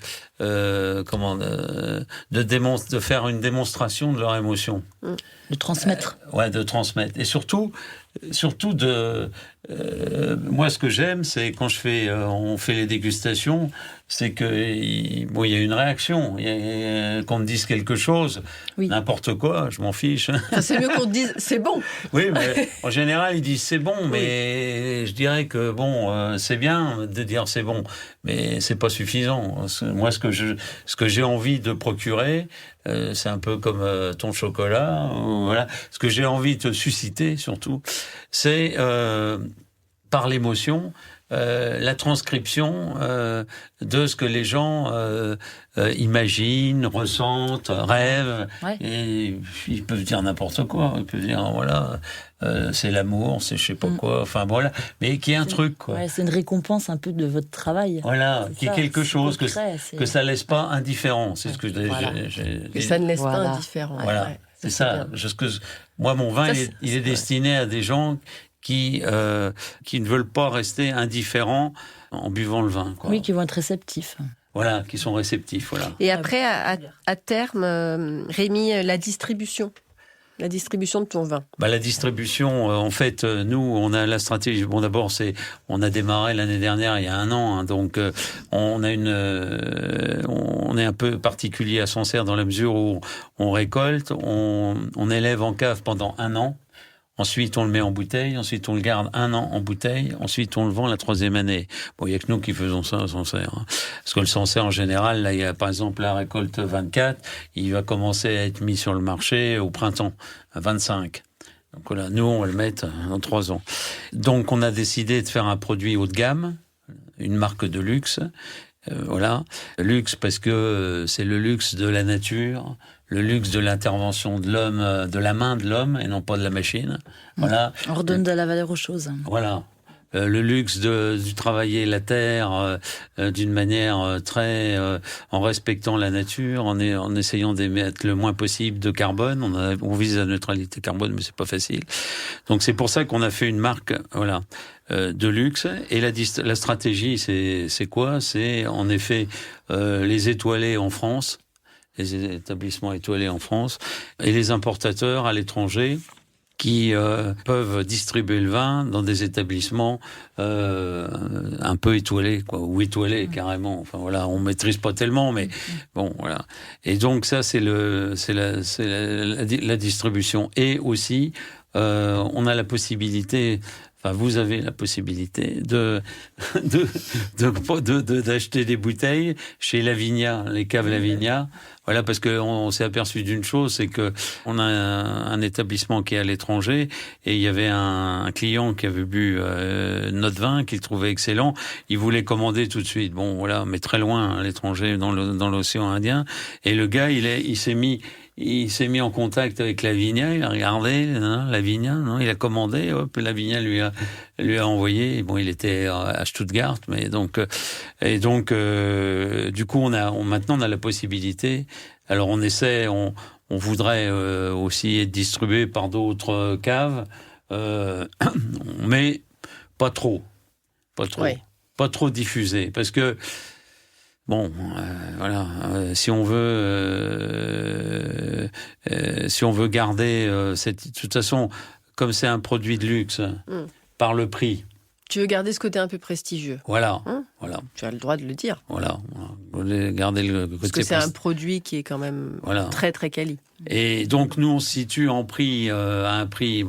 faire une démonstration de leur émotion. De transmettre. De transmettre. Et surtout moi, ce que j'aime, c'est quand on fait les dégustations, c'est qu'il y a une réaction. Qu'on me dise quelque chose, n'importe quoi, je m'en fiche. Enfin, c'est mieux qu'on te dise c'est bon. Oui, mais en général, ils disent c'est bon, mais je dirais que c'est bien de dire c'est bon, mais c'est pas suffisant. Moi, ce que j'ai envie de procurer, c'est un peu comme ton chocolat. Voilà. Ce que j'ai envie de susciter, surtout, c'est par l'émotion, la transcription de ce que les gens imaginent, ressentent, rêvent. Ouais. Et ils peuvent dire n'importe quoi. Ils peuvent dire c'est l'amour, c'est je sais pas quoi. Enfin voilà, mais qu'il y ait un truc quoi. Ouais, c'est une récompense un peu de votre travail. Voilà, qu'il y ait quelque chose que ça laisse pas indifférent. C'est ce que que ça ne laisse pas indifférent. Voilà, c'est ça. Moi, mon vin, il est destiné à des gens qui ne veulent pas rester indifférents en buvant le vin. Quoi. Oui, qui vont être réceptifs. Voilà, qui sont réceptifs. Voilà. Et après, à terme, Rémi, la distribution de ton vin. La distribution, en fait, nous, on a la stratégie. Bon, d'abord, on a démarré l'année dernière, il y a 1 an, donc on est un peu particulier à Sancerre dans la mesure où on récolte, on élève en cave pendant 1 an. Ensuite, on le met en bouteille. Ensuite, on le garde 1 an en bouteille. Ensuite, on le vend la 3e année. Bon, il y a que nous qui faisons ça à Sancerre. Parce que le Sancerre, en général, là, il y a, par exemple, la récolte 24. Il va commencer à être mis sur le marché au printemps, à 25. Donc voilà, nous, on va le mettre en 3 ans. Donc, on a décidé de faire un produit haut de gamme, une marque de luxe. Voilà. Luxe parce que c'est le luxe de la nature, le luxe de l'intervention de l'homme, de la main de l'homme et non pas de la machine. Voilà. On redonne de la valeur aux choses. Voilà. Le luxe du travailler la terre d'une manière très en respectant la nature, en essayant d'émettre le moins possible de carbone. On vise la neutralité carbone, mais c'est pas facile. Donc c'est pour ça qu'on a fait une marque, voilà, de luxe. Et la stratégie, c'est quoi ? C'est en effet les étoilés en France, les établissements étoilés en France, et les importateurs à l'étranger, qui peuvent distribuer le vin dans des établissements un peu étoilés, quoi, ou étoilés carrément. Enfin voilà, on maîtrise pas tellement, mais bon voilà. Et donc ça, c'est la distribution. Et aussi, on a la possibilité, Enfin, vous avez la possibilité d'acheter des bouteilles chez Lavigna, les caves Lavigna. Voilà, parce qu'on s'est aperçu d'une chose, c'est que on a un établissement qui est à l'étranger et il y avait un client qui avait bu notre vin, qu'il trouvait excellent. Il voulait commander tout de suite. Bon, voilà, mais très loin à l'étranger, dans l'océan Indien. Et le gars, il s'est mis en contact avec Lavigna, il a regardé, Lavigna, il a commandé, hop, Lavigna lui a envoyé. Bon, il était à Stuttgart, mais donc du coup, maintenant on a la possibilité. Alors on essaie, on voudrait aussi être distribué par d'autres caves, mais pas trop, Ouais. pas trop diffusé, parce que bon, voilà. Si on veut garder de toute façon, comme c'est un produit de luxe, par le prix. Tu veux garder ce côté un peu prestigieux. Voilà, Hein ? voilà, Tu as le droit de le dire. voilà. Vous voulez garder le côté Parce que c'est un produit qui est quand même très très quali. Et donc nous on se situe en prix à un prix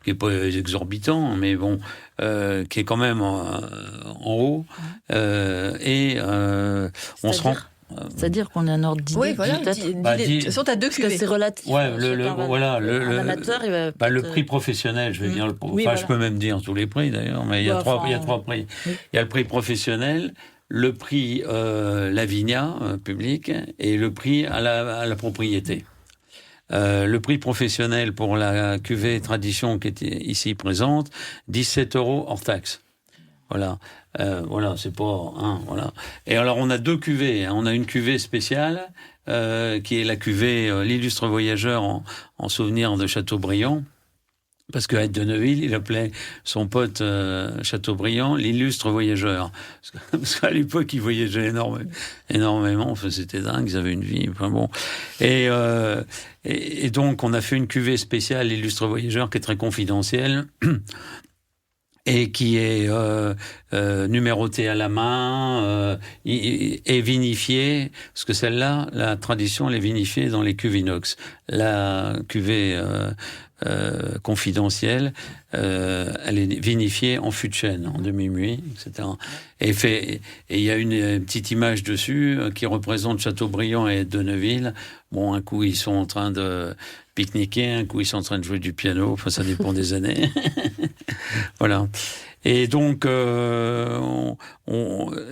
qui est pas exorbitant, mais qui est quand même en haut. On se rend. C'est-à-dire qu'on a un ordre d'idée. Oui, voilà. De toute façon, tu as deux Parce que cuvées. c'est relatif. Ouais, le amateur, il va le prix professionnel, je veux dire. Je peux même dire tous les prix d'ailleurs, mais il y a trois prix. Oui. Il y a le prix professionnel, le prix Lavigna public et le prix à la propriété. Le prix professionnel pour la cuvée Tradition qui est ici présente, 17 € hors taxe. Voilà, c'est pas voilà. Et alors on a deux cuvées. On a une cuvée spéciale qui est la cuvée l'illustre voyageur en souvenir de Chateaubriand. Parce que Ed de Neuville, il appelait son pote Chateaubriand l'illustre voyageur. Parce qu'à l'époque, il voyageait énormément. Enfin, c'était dingue, ils avaient une vie. Enfin bon. Et donc, on a fait une cuvée spéciale, l'illustre voyageur, qui est très confidentielle. Et qui est numérotée à la main et vinifiée, parce que celle-là, la Tradition, elle est vinifiée dans les cuves inox. La cuvée confidentielle, elle est vinifiée en fût de chêne, en demi-muit, etc. Et il y a une petite image dessus qui représente Chateaubriand et de Neuville. Bon, un coup, ils sont en train de pique-niquer, un coup, ils sont en train de jouer du piano. Enfin, ça dépend des années. Voilà. Et donc,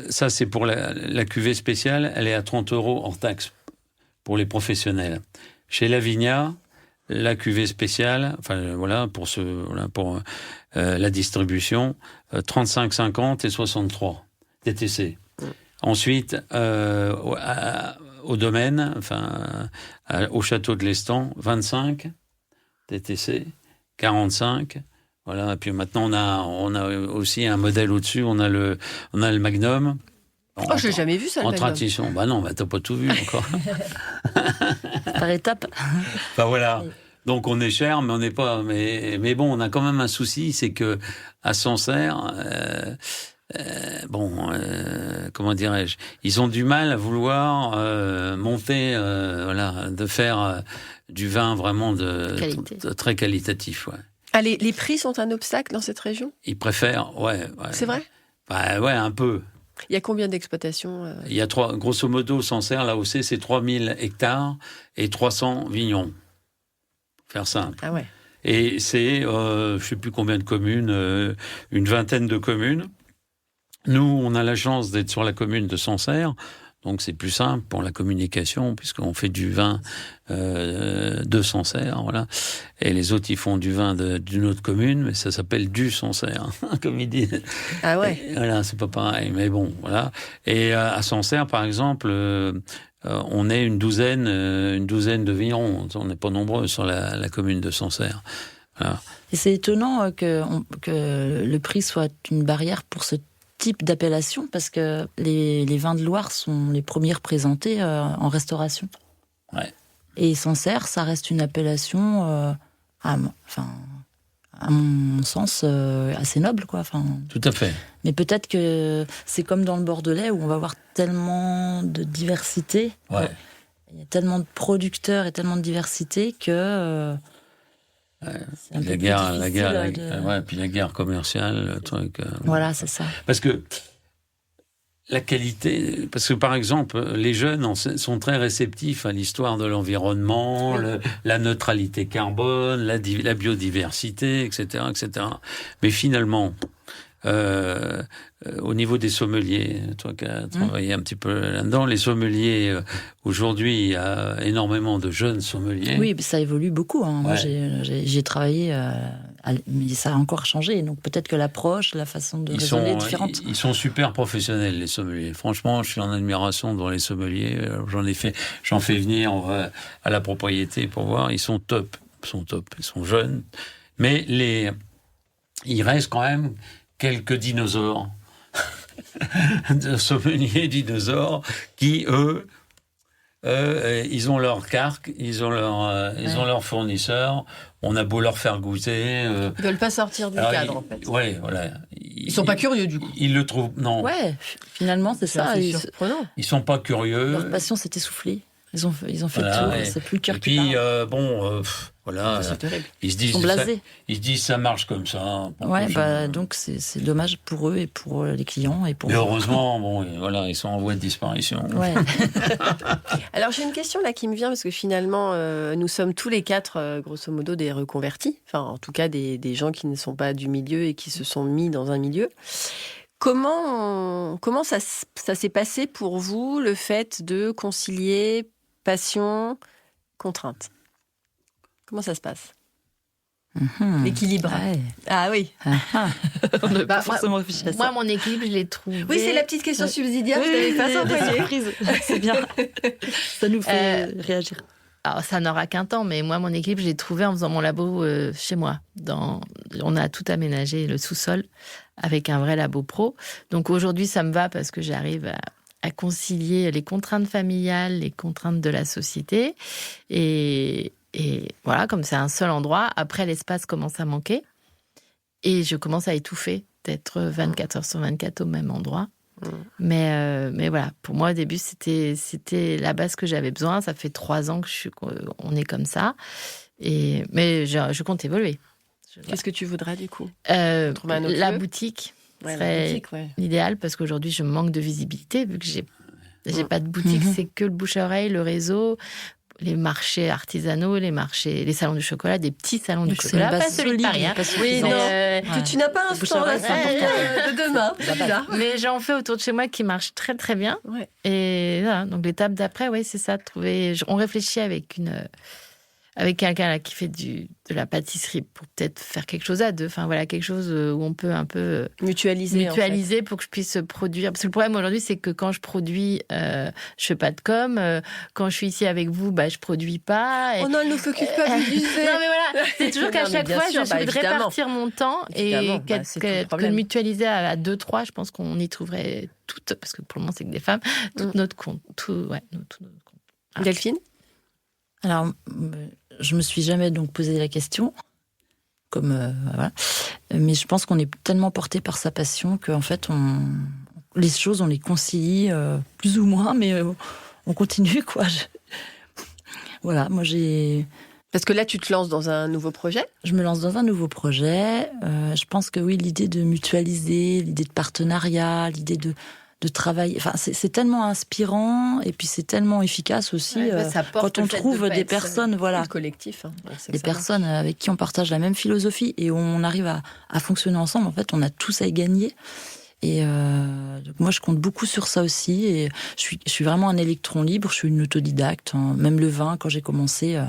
ça, c'est pour la cuvée spéciale. Elle est à 30 € hors taxe pour les professionnels. Chez Lavigna, la cuvée spéciale, enfin voilà, pour la distribution, 35,50 et 63 TTC. Ensuite, au domaine, au château de l'Estan, 25 TTC, 45. Voilà. Et puis maintenant, on a aussi un modèle au-dessus. On a le Magnum. Je n'ai jamais vu ça, le en Magnum. Tradition. Bah non, t'as pas tout vu encore. Par étapes. Bah voilà. Donc on est cher, mais on n'est pas. Mais bon, on a quand même un souci, c'est que à Sancerre, comment dirais-je, ils ont du mal à vouloir monter, de faire du vin vraiment de très qualitatif, ouais. Ah, les prix sont un obstacle dans cette région ? Ils préfèrent, ouais. C'est vrai ? Bah ouais, un peu. Il y a combien d'exploitations Il y a grosso modo, Sancerre, l'AOC, c'est 3000 hectares et 300 vignons. Faire simple. Ah ouais. Et c'est, je ne sais plus combien de communes, une vingtaine de communes. Nous, on a la chance d'être sur la commune de Sancerre, donc c'est plus simple pour la communication, puisqu'on fait du vin de Sancerre, voilà. Et les autres, ils font du vin d'une autre commune, mais ça s'appelle du Sancerre, comme ils disent. Ah ouais. Et voilà, c'est pas pareil, mais bon, voilà. Et à Sancerre, par exemple, on est une douzaine de vignerons. On n'est pas nombreux sur la commune de Sancerre. Voilà. Et c'est étonnant que le prix soit une barrière pour ce type d'appellation, parce que les vins de Loire sont les premiers présentés en restauration. Ouais. Et Sancerre, ça reste une appellation, à mon sens, assez noble, quoi. Tout à fait. Mais peut-être que c'est comme dans le Bordelais, où on va avoir tellement de diversité. Ouais. Il y a tellement de producteurs et tellement de diversité que La guerre, puis la guerre commerciale, le truc. Voilà, c'est ça. Parce que la qualité, parce que par exemple, les jeunes sont très réceptifs à l'histoire de l'environnement, la neutralité carbone, la biodiversité, etc., etc. Mais finalement, au niveau des sommeliers, toi qui as travaillé un petit peu là-dedans, les sommeliers, aujourd'hui, il y a énormément de jeunes sommeliers. Oui, ça évolue beaucoup. Hein. Moi, j'ai travaillé, mais ça a encore changé. Donc peut-être que l'approche, la façon de raisonner est différente. Ils sont super professionnels, les sommeliers. Franchement, je suis en admiration devant les sommeliers. J'en fais venir à la propriété pour voir. Ils sont top. Ils sont jeunes. Mais il reste quand même quelques dinosaures, de sommeliers dinosaures, qui, eux, ils ont leur carque, ils ont leurs fournisseurs. On a beau leur faire goûter. Ils veulent pas sortir du cadre, en fait. Ouais, voilà. Ils sont pas curieux, du coup. Ils le trouvent, non. Ouais, finalement, c'est ça. C'est surprenant. Ils sont pas curieux. Leur passion s'est essoufflée. Ils ont fait le tour, c'est plus le cœur qui parle. Et puis, voilà. C'est terrible. Ils se disent, ils sont blasés. Ils se disent, ça marche comme ça. Donc c'est dommage pour eux et pour les clients. Mais heureusement, ils sont en voie de disparition. Ouais. Alors, j'ai une question là qui me vient, parce que finalement, nous sommes tous les quatre, grosso modo, des reconvertis. Enfin, en tout cas, des gens qui ne sont pas du milieu et qui se sont mis dans un milieu. Comment ça s'est passé pour vous, le fait de concilier passion, contrainte? Comment ça se passe? L'équilibre. Ouais. Ah oui. On n'a pas forcément réfléchi à ça. Moi, mon équilibre, je l'ai trouvé. Oui, c'est la petite question subsidiaire. Je t'avais pas surprise. C'est bien. Ça nous fait réagir. Alors, ça n'aura qu'un temps, mais moi, mon équilibre, je l'ai trouvé en faisant mon labo chez moi. On a tout aménagé, le sous-sol, avec un vrai labo pro. Donc aujourd'hui, ça me va parce que j'arrive à concilier les contraintes familiales, les contraintes de la société. Et voilà, comme c'est un seul endroit, après, l'espace commence à manquer. Et je commence à étouffer d'être 24 heures sur 24 au même endroit. Mais voilà, pour moi, au début, c'était la base que j'avais besoin. Ça fait 3 ans on est comme ça. Mais je compte évoluer. Qu'est-ce que tu voudrais, du coup? La boutique serait l'idéal, parce qu'aujourd'hui, je manque de visibilité, vu que j'ai pas de boutique, c'est que le bouche à oreille, le réseau, les marchés artisanaux, les salons du chocolat, des petits salons du chocolat, pas celui de Paris. Oui, non, que tu n'as pas un stand de demain. Mais j'en fais autour de chez moi qui marche très très bien. Ouais. Et voilà, donc l'étape d'après, c'est ça, on réfléchit avec quelqu'un là qui fait de la pâtisserie pour peut-être faire quelque chose à deux. Enfin voilà, quelque chose où on peut un peu mutualiser en fait. Pour que je puisse produire. Parce que le problème aujourd'hui, c'est que quand je produis, je fais pas de com. Quand je suis ici avec vous, je produis pas. Oh non, elle nous s'occupe pas du Non mais voilà, c'est toujours qu'à chaque fois, j'essaie de répartir mon temps et que mutualiser à 2-3, je pense qu'on y trouverait toutes, parce que pour le moment c'est que des femmes, tout notre compte. Tout notre compte. Delphine? Alors, je me suis jamais donc posé la question, voilà. Mais je pense qu'on est tellement porté par sa passion qu'en fait, les choses, on les concilie plus ou moins, mais on continue, quoi. Voilà, moi Parce que là, tu te lances dans un nouveau projet? Je me lance dans un nouveau projet. Je pense que oui, l'idée de mutualiser, l'idée de partenariat, l'idée de travail, enfin c'est tellement inspirant et puis c'est tellement efficace aussi quand on trouve des personnes, le collectif, des personnes avec qui on partage la même philosophie et où on arrive à fonctionner ensemble. En fait, on a tous à y gagner. Et donc moi, je compte beaucoup sur ça aussi. Et je suis vraiment un électron libre. Je suis une autodidacte. Même le vin, quand j'ai commencé,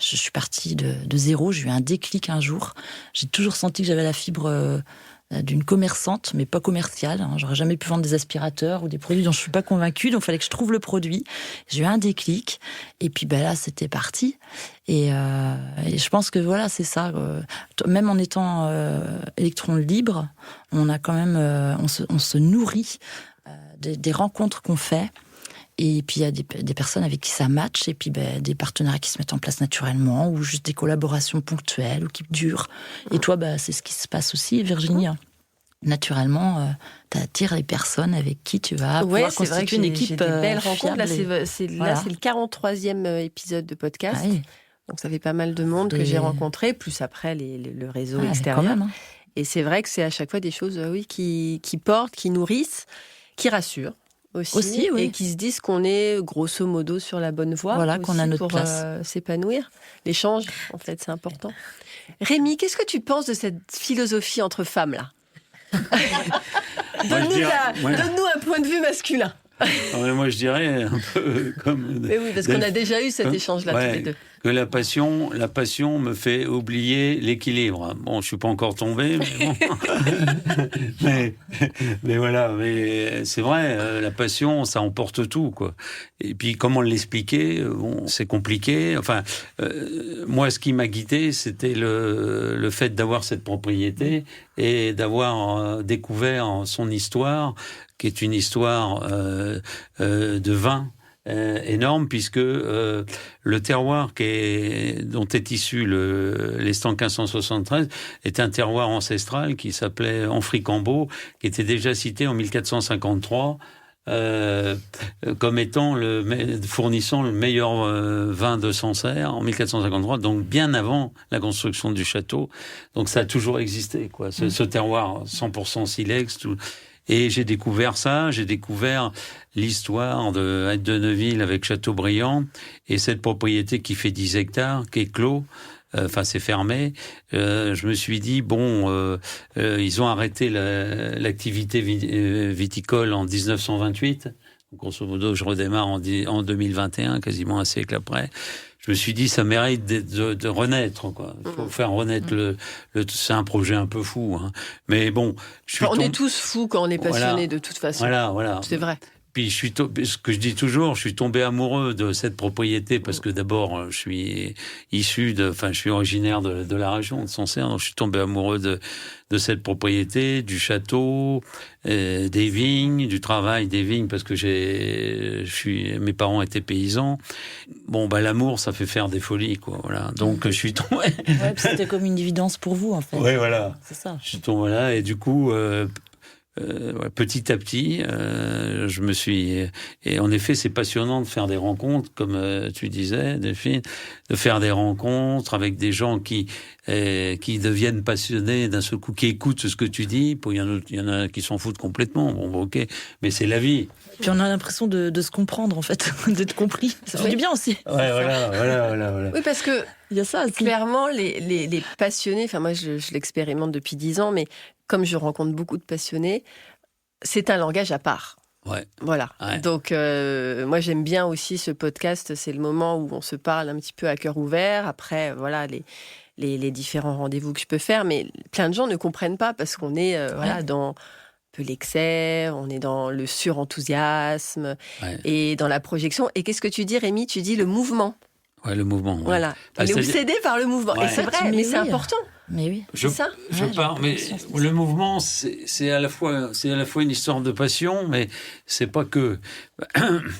je suis partie de zéro. J'ai eu un déclic un jour. J'ai toujours senti que j'avais la fibre d'une commerçante, mais pas commerciale. J'aurais jamais pu vendre des aspirateurs ou des produits dont je suis pas convaincue, donc il fallait que je trouve le produit. J'ai eu un déclic, et puis là, c'était parti. Et je pense que voilà, c'est ça. Même en étant électron libre, on a quand même, on se nourrit des rencontres qu'on fait. Et puis il y a des personnes avec qui ça match, et puis des partenariats qui se mettent en place naturellement, ou juste des collaborations ponctuelles ou qui durent. Et toi, c'est ce qui se passe aussi, Virginie. Naturellement, tu attires les personnes avec qui tu vas pouvoir constituer une équipe. J'ai des belles rencontres. Là, c'est voilà. le 43e épisode de podcast. Ah oui. Donc ça fait pas mal de monde que j'ai rencontré, plus après le réseau extérieur. Quand même, hein. Et c'est vrai que c'est à chaque fois des choses qui portent, qui nourrissent, qui rassurent aussi oui. et qui se disent qu'on est grosso modo sur la bonne voie. Voilà, qu'on a notre pour place. S'épanouir. L'échange, en fait, c'est important. Rémi, qu'est-ce que tu penses de cette philosophie entre femmes, là? Donne-nous un point de vue masculin. Moi, je dirais un peu comme... Mais oui, parce qu'on a déjà eu cet échange-là tous les deux. Que la passion me fait oublier l'équilibre. Bon, je suis pas encore tombé, mais bon. mais voilà, mais c'est vrai, la passion, ça emporte tout, quoi. Et puis, comment l'expliquer? Bon, c'est compliqué. Enfin, moi, ce qui m'a guidé, c'était le fait d'avoir cette propriété et d'avoir découvert son histoire, qui est une histoire de vin. Énorme, puisque le terroir dont est issu l'Estan 1573 est un terroir ancestral qui s'appelait Amfricambault, qui était déjà cité en 1453 comme étant fournissant le meilleur vin de Sancerre en 1453, donc bien avant la construction du château. Donc ça a toujours existé, quoi. Ce terroir 100% silex, tout. Et j'ai découvert ça, j'ai découvert l'histoire de Neuville avec Châteaubriand et cette propriété qui fait 10 hectares, qui est clos, c'est fermé. Je me suis dit, ils ont arrêté l'activité viticole en 1928. Grosso modo, je redémarre en 2021, quasiment un siècle après. Je me suis dit, ça mérite de renaître, quoi. Il faut faire renaître c'est un projet un peu fou, hein. Mais bon, on est tous fous quand on est passionné, de toute façon. Voilà. C'est vrai. Puis ce que je dis toujours, je suis tombé amoureux de cette propriété parce que d'abord, je suis je suis originaire de la région de Sancerre, donc je suis tombé amoureux de cette propriété, du château, des vignes, du travail des vignes, parce que mes parents étaient paysans. Bon, l'amour, ça fait faire des folies, quoi. Voilà. Donc je suis tombé. Ouais, c'était comme une évidence pour vous, en fait. Oui, voilà. C'est ça. Je suis tombé là, et du coup. Petit à petit, je me suis... Et en effet, c'est passionnant de faire des rencontres, comme tu disais, Delphine, de faire des rencontres avec des gens qui deviennent passionnés d'un seul coup, qui écoutent ce que tu dis. Il y en a qui s'en foutent complètement. Bon, ok, mais c'est la vie. Puis on a l'impression de se comprendre, en fait, d'être compris. Ça fait du bien aussi. Ouais, voilà. Oui, parce que il y a ça aussi. Clairement, les passionnés, moi je l'expérimente depuis 10 ans, mais comme je rencontre beaucoup de passionnés, c'est un langage à part. Ouais. Voilà. Ouais. Donc, moi, j'aime bien aussi ce podcast. C'est le moment où on se parle un petit peu à cœur ouvert. Après, voilà, les différents rendez-vous que je peux faire. Mais plein de gens ne comprennent pas parce qu'on est dans un peu l'excès, on est dans le surenthousiasme et dans la projection. Et qu'est-ce que tu dis, Rémi? Tu dis le mouvement. Ouais, le mouvement. Ouais. Voilà. Il est obsédé par le mouvement. Ouais. Et c'est vrai, mais c'est important. Mais oui, c'est ça. Mais le mouvement, c'est à la fois une histoire de passion, mais c'est pas que.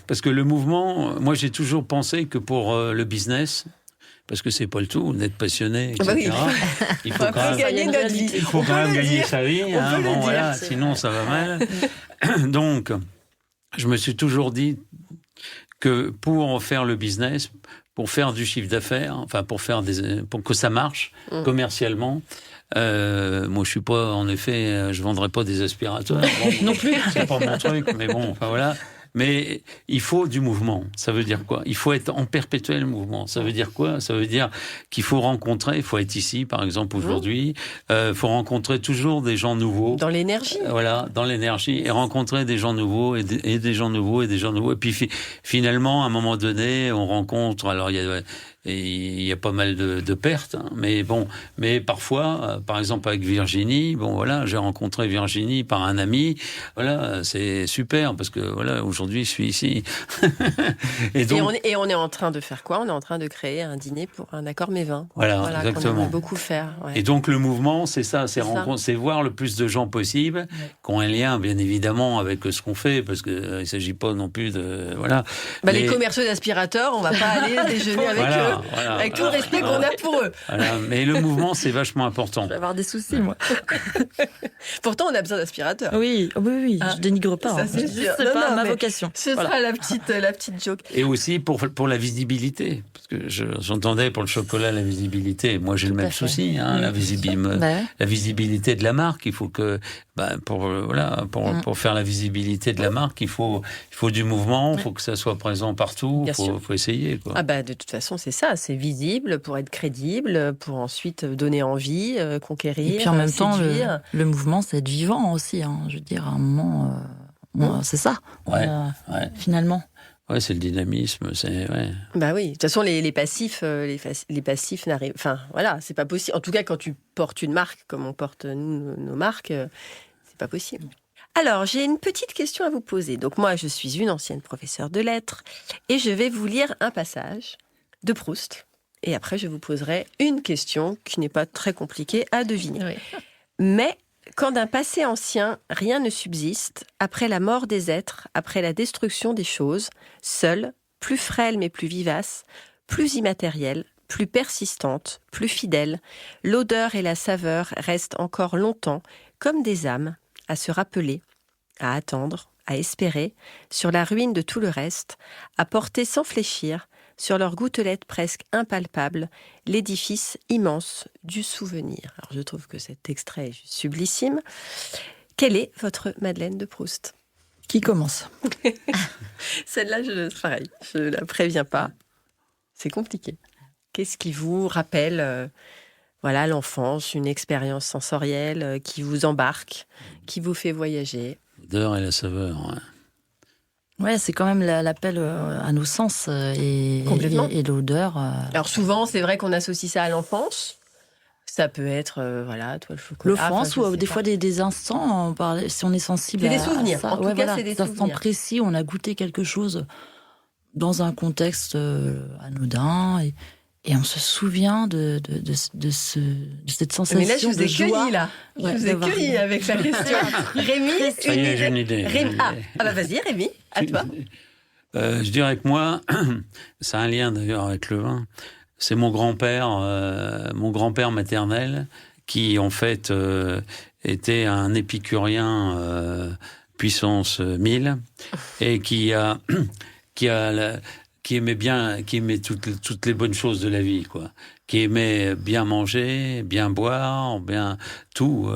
Parce que le mouvement, moi j'ai toujours pensé que pour le business, parce que c'est pas le tout d'être passionné, etc. Il faut quand même gagner notre vie. Il faut quand même gagner sa vie. Sinon ça va mal. Donc, je me suis toujours dit que pour faire le business, pour faire du chiffre d'affaires, pour que ça marche commercialement. Moi, je suis pas, en effet, je vendrai pas des aspirateurs. Non plus. C'est pas mon truc, mais bon, voilà. Mais il faut du mouvement. Ça veut dire quoi? Il faut être en perpétuel mouvement. Ça veut dire quoi? Ça veut dire qu'il faut rencontrer, il faut être ici, par exemple, aujourd'hui. Il faut rencontrer toujours des gens nouveaux. Dans l'énergie. Voilà, dans l'énergie. Et rencontrer des gens nouveaux, et des gens nouveaux, et des gens nouveaux. Et puis, finalement, à un moment donné, on rencontre, alors il y a pas mal de pertes, hein, mais parfois, par exemple avec Virginie, j'ai rencontré Virginie par un ami, c'est super parce que aujourd'hui je suis ici. et on est en train de faire quoi? On est en train de créer un dîner pour un accord Mévin. Voilà, exactement. Qu'on aimerait beaucoup faire. Ouais. Et donc le mouvement, c'est ça, c'est voir le plus de gens possible, qui ont un lien bien évidemment avec ce qu'on fait, parce que il s'agit pas non plus de les commerciaux d'aspirateurs, on va pas aller déjeuner avec eux. Voilà. Avec tout le respect qu'on a pour eux. Voilà. Mais le mouvement, c'est vachement important. Je vais avoir des soucis, moi. Pourtant, on a besoin d'aspirateurs. Oui, je dénigre pas. Ça, c'est sûr. C'est Non, pas non, ma mais vocation. Ce sera la petite joke. Et aussi pour la visibilité. Parce que j'entendais pour le chocolat la visibilité. Moi, j'ai le même souci, la visibilité de la marque. Il faut que, pour faire la visibilité de la marque, il faut du mouvement, il faut que ça soit présent partout, il faut essayer. Quoi. De toute façon, c'est ça. C'est visible pour être crédible, pour ensuite donner envie, conquérir, et puis en même temps, séduire. le mouvement, c'est être vivant aussi. Je veux dire, à un moment, c'est ça, finalement. Ouais, c'est le dynamisme, Bah oui, de toute façon, les passifs, les passifs n'arrivent. Enfin, voilà, c'est pas possible. En tout cas, quand tu portes une marque, comme on porte nous, nos marques, c'est pas possible. Alors, j'ai une petite question à vous poser. Donc, moi, je suis une ancienne professeure de lettres et je vais vous lire un passage de Proust. Et après, je vous poserai une question qui n'est pas très compliquée à deviner. Oui. Mais quand d'un passé ancien, rien ne subsiste, après la mort des êtres, après la destruction des choses, seule, plus frêle mais plus vivace, plus immatérielle, plus persistante, plus fidèle, l'odeur et la saveur restent encore longtemps comme des âmes à se rappeler, à attendre, à espérer, sur la ruine de tout le reste, à porter sans fléchir, sur leurs gouttelettes presque impalpables, l'édifice immense du souvenir. Alors je trouve que cet extrait est sublissime. Quelle est votre Madeleine de Proust ? Qui commence ? Celle-là, pareil, je ne la préviens pas. C'est compliqué. Qu'est-ce qui vous rappelle l'enfance, une expérience sensorielle qui vous embarque, qui vous fait voyager ? L'odeur et la saveur, Ouais, c'est quand même l'appel à nos sens et l'odeur. Alors souvent, c'est vrai qu'on associe ça à l'enfance. Ça peut être, toi, le chocolat. L'offense ou des fois des instants, si on est sensible à ça. C'est des souvenirs. En tout cas, c'est des instants précis, on a goûté quelque chose dans un contexte anodin et on se souvient de cette sensation. Mais là, je vous ai joie. cueilli, là. Je vous ai cueilli avec la question. Rémi, Ça y est, j'ai une idée. Vas-y, Rémi, à toi. Je dirais que moi, ça a un lien d'ailleurs avec le vin. C'est mon grand-père maternel, qui en fait était un épicurien puissance 1000 et qui aimait toutes les bonnes choses de la vie, quoi. Qui aimait bien manger, bien boire, bien tout,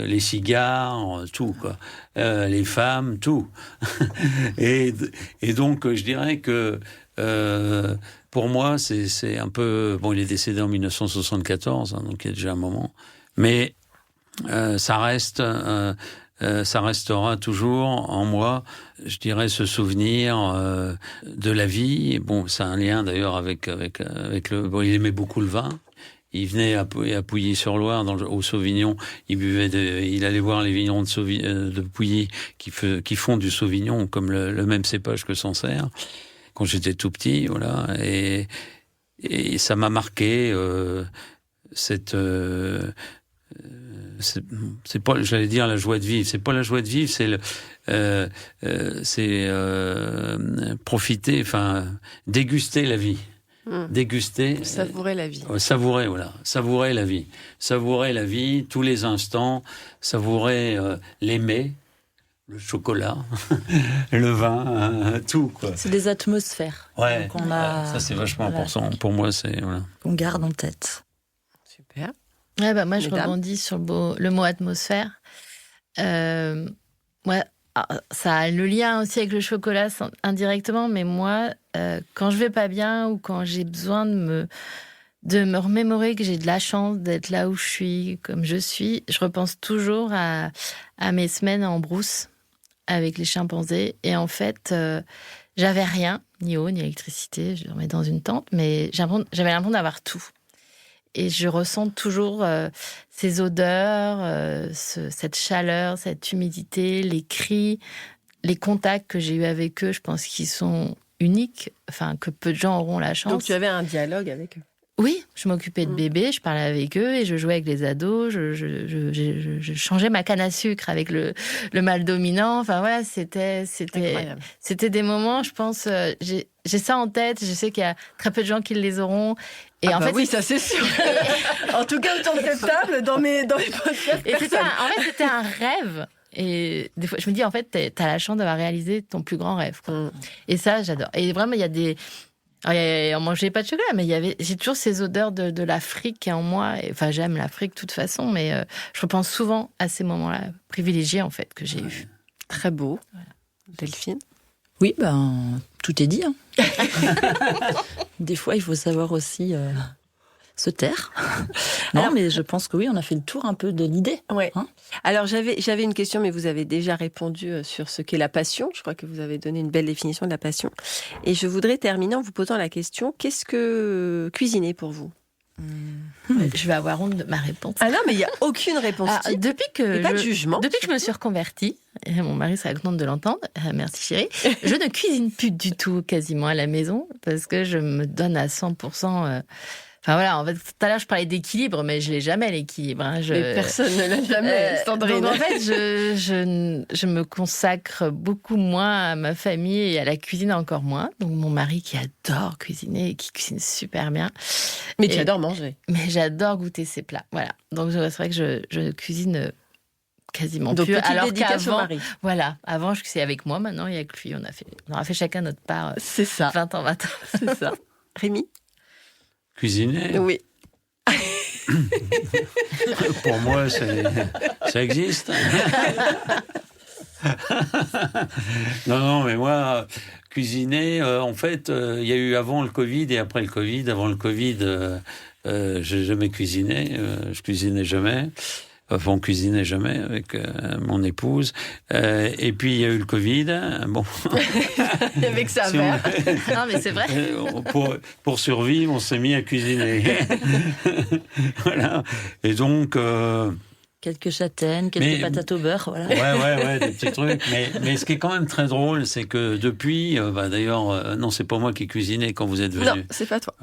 les cigares, tout, quoi. Les femmes, tout. et donc, je dirais que pour moi, c'est un peu... Bon, il est décédé en 1974, donc il y a déjà un moment. Mais ça restera toujours en moi, je dirais, ce souvenir de la vie. Bon, c'est un lien d'ailleurs avec le... Bon, il aimait beaucoup le vin. Il venait à Pouilly-sur-Loire, au Sauvignon. Il allait voir les vignerons de Pouilly qui font du Sauvignon, comme le même cépage que Sancerre, quand j'étais tout petit, voilà. Et ça m'a marqué c'est pas, j'allais dire, la joie de vivre. C'est pas la joie de vivre, c'est profiter, déguster la vie. Déguster. Savourer la vie. Savourer la vie. Savourer la vie, tous les instants. Savourer l'aimer, le chocolat, le vin, tout, quoi. C'est des atmosphères. Ouais. Ça, c'est vachement important. Pour moi, c'est... Voilà. Qu'on garde en tête. Super. Ouais, moi, je rebondis sur le mot atmosphère. Ça a le lien aussi avec le chocolat indirectement, mais moi, quand je vais pas bien ou quand j'ai besoin de me remémorer que j'ai de la chance d'être là où je suis, comme je suis, je repense toujours à mes semaines en brousse avec les chimpanzés. Et en fait, j'avais rien, ni eau, ni électricité. Je dormais dans une tente, mais j'avais l'impression d'avoir tout. Et je ressens toujours ces odeurs, cette chaleur, cette humidité, les cris, les contacts que j'ai eus avec eux. Je pense qu'ils sont uniques, que peu de gens auront la chance. Donc tu avais un dialogue avec eux. Oui, je m'occupais de bébés, je parlais avec eux et je jouais avec les ados, je changeais ma canne à sucre avec le mâle dominant. Enfin voilà, c'était des moments, je pense, j'ai ça en tête, je sais qu'il y a très peu de gens qui les auront. Et en fait, oui, ça c'est sûr. En tout cas, autour de cette table, dans mes podcasts. Et c'était un rêve. Et des fois, je me dis, en fait, t'as la chance d'avoir réalisé ton plus grand rêve. Quoi. Et ça, j'adore. Et vraiment, il y a des... On mangeait pas de chocolat, mais j'ai toujours ces odeurs de l'Afrique qui est en moi. Enfin, j'aime l'Afrique de toute façon, mais je repense souvent à ces moments-là privilégiés, en fait, que j'ai eus. Très beau. Voilà. Delphine? Oui, tout est dit. Hein. Des fois, il faut savoir aussi se taire. Non, mais je pense que oui, on a fait le tour un peu de l'idée. Ouais. Hein. Alors, j'avais une question, mais vous avez déjà répondu sur ce qu'est la passion. Je crois que vous avez donné une belle définition de la passion. Et je voudrais terminer en vous posant la question, qu'est-ce que cuisiner pour vous? Je vais avoir honte de ma réponse. Ah non, mais il n'y a aucune réponse. Depuis que pas de jugement. Depuis que je me suis reconvertie, et mon mari serait content de l'entendre, merci chérie, je ne cuisine plus du tout quasiment à la maison parce que je me donne à 100%... Enfin voilà, en fait, tout à l'heure je parlais d'équilibre, mais je l'ai jamais l'équilibre. Hein. Mais personne ne l'a jamais, Sandrine. Donc en fait, je me consacre beaucoup moins à ma famille et à la cuisine encore moins. Donc mon mari qui adore cuisiner et qui cuisine super bien. Mais tu adores manger. Mais j'adore goûter ses plats. Voilà. Donc c'est vrai que je cuisine quasiment donc, plus. Alors qu'avant, voilà, avant je cuisinais avec moi, maintenant il y a que lui. On aura fait chacun notre part. C'est ça. 20 ans. C'est ça. Rémi? Cuisiner? Oui. Pour moi, ça existe. Non, mais moi, cuisiner, en fait, il y a eu avant le Covid et après le Covid. Avant le Covid, j'ai jamais cuisiné. Je cuisinais jamais. Enfin, on cuisinait jamais avec mon épouse. Et puis, il y a eu le Covid. Bon. Avec sa mère. Non, mais c'est vrai. Pour survivre, on s'est mis à cuisiner. Voilà. Et donc... quelques châtaignes, quelques patates au beurre, voilà. Ouais, des petits trucs. Mais ce qui est quand même très drôle, c'est que depuis, d'ailleurs, non, c'est pas moi qui cuisinais quand vous êtes venu. Non, c'est pas toi.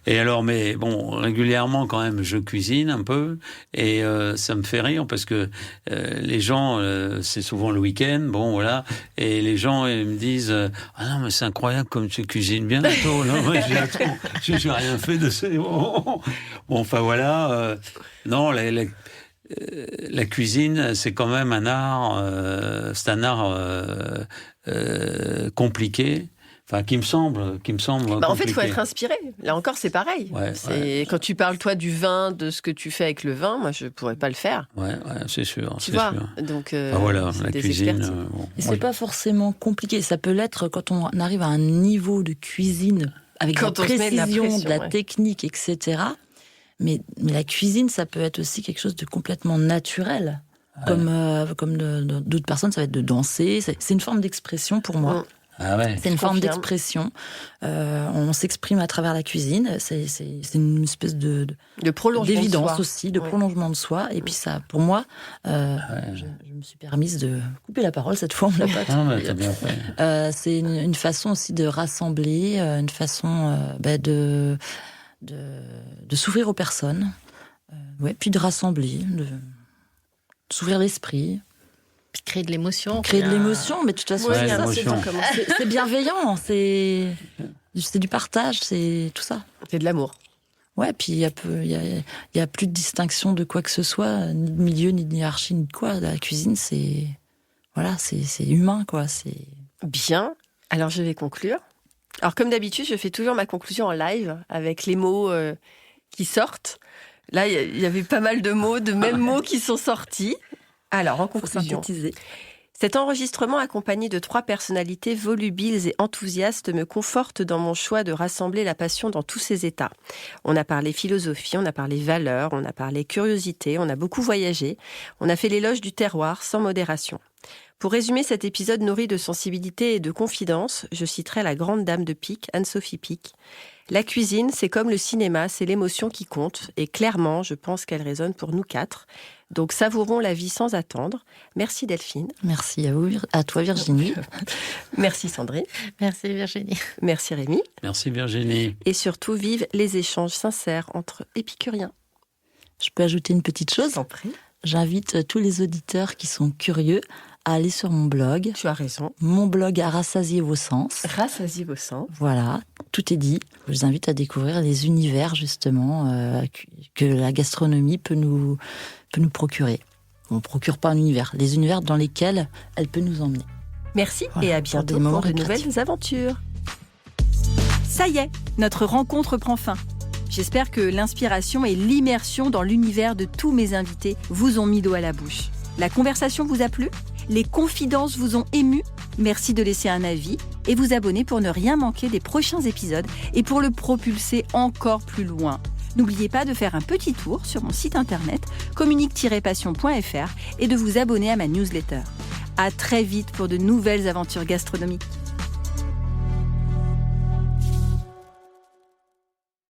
Et alors, mais bon, régulièrement quand même, je cuisine un peu, et ça me fait rire parce que les gens, c'est souvent le week-end, bon voilà, et les gens ils me disent, ah non, mais c'est incroyable comme tu cuisines bien, toi. Non, moi, j'ai rien fait de ce. Bon, enfin voilà, non, la cuisine, c'est quand même un art, c'est un art compliqué. Enfin, qui me semble compliqué. En fait, il faut être inspiré. Là encore, c'est pareil. Quand tu parles, toi, du vin, de ce que tu fais avec le vin, moi, je ne pourrais pas le faire. Ouais, c'est sûr. Tu vois, sûr. donc, voilà, la cuisine. Et c'est pas forcément compliqué. Ça peut l'être quand on arrive à un niveau de cuisine avec de la précision, de la technique, etc. Mais la cuisine, ça peut être aussi quelque chose de complètement naturel. Comme d'autres personnes, ça va être de danser. C'est une forme d'expression pour moi. Ah ouais. C'est une forme d'expression. On s'exprime à travers la cuisine. C'est une espèce de prolongement d'évidence de soi. aussi, de prolongement de soi. Et puis ça, pour moi, je me suis permise de couper la parole cette fois. On l'a pas. T'as bien fait. C'est une façon aussi de rassembler, une façon de s'ouvrir aux personnes, puis de rassembler, de s'ouvrir l'esprit. Puis créer de l'émotion. Créer de l'émotion, mais de toute façon, c'est bienveillant, c'est du partage, c'est tout ça. C'est de l'amour. Ouais, puis il y a plus de distinction de quoi que ce soit, ni de milieu, ni de hiérarchie, ni de quoi. La cuisine, c'est humain, quoi. C'est bien. Alors, je vais conclure. Alors, comme d'habitude, je fais toujours ma conclusion en live avec les mots qui sortent. Là, il y avait pas mal de mots, de mêmes mots qui sont sortis. Alors, en conclusion, cet enregistrement accompagné de 3 personnalités volubiles et enthousiastes me conforte dans mon choix de rassembler la passion dans tous ses états. On a parlé philosophie, on a parlé valeurs, on a parlé curiosité, on a beaucoup voyagé, on a fait l'éloge du terroir sans modération. Pour résumer cet épisode nourri de sensibilité et de confidence, je citerai la grande dame de Pic, Anne-Sophie Pic. La cuisine, c'est comme le cinéma, c'est l'émotion qui compte. Et clairement, je pense qu'elle résonne pour nous 4. Donc savourons la vie sans attendre. Merci Delphine. Merci à toi Virginie. Merci Sandrine. Merci Virginie. Merci Rémi. Merci Virginie. Et surtout, vive les échanges sincères entre épicuriens. Je peux ajouter une petite chose ? T'en prie. J'invite tous les auditeurs qui sont curieux à aller sur mon blog. Tu as raison. Mon blog à rassasier vos sens. Rassasier vos sens. Voilà, tout est dit. Je vous invite à découvrir les univers, justement, que la gastronomie peut nous procurer. On ne procure pas un univers, les univers dans lesquels elle peut nous emmener. Merci voilà, et à bientôt pour de nouvelles aventures. Ça y est, notre rencontre prend fin. J'espère que l'inspiration et l'immersion dans l'univers de tous mes invités vous ont mis l'eau à la bouche. La conversation vous a plu ? Les confidences vous ont ému ? Merci de laisser un avis et vous abonner pour ne rien manquer des prochains épisodes et pour le propulser encore plus loin. N'oubliez pas de faire un petit tour sur mon site internet communique-passion.fr et de vous abonner à ma newsletter. À très vite pour de nouvelles aventures gastronomiques.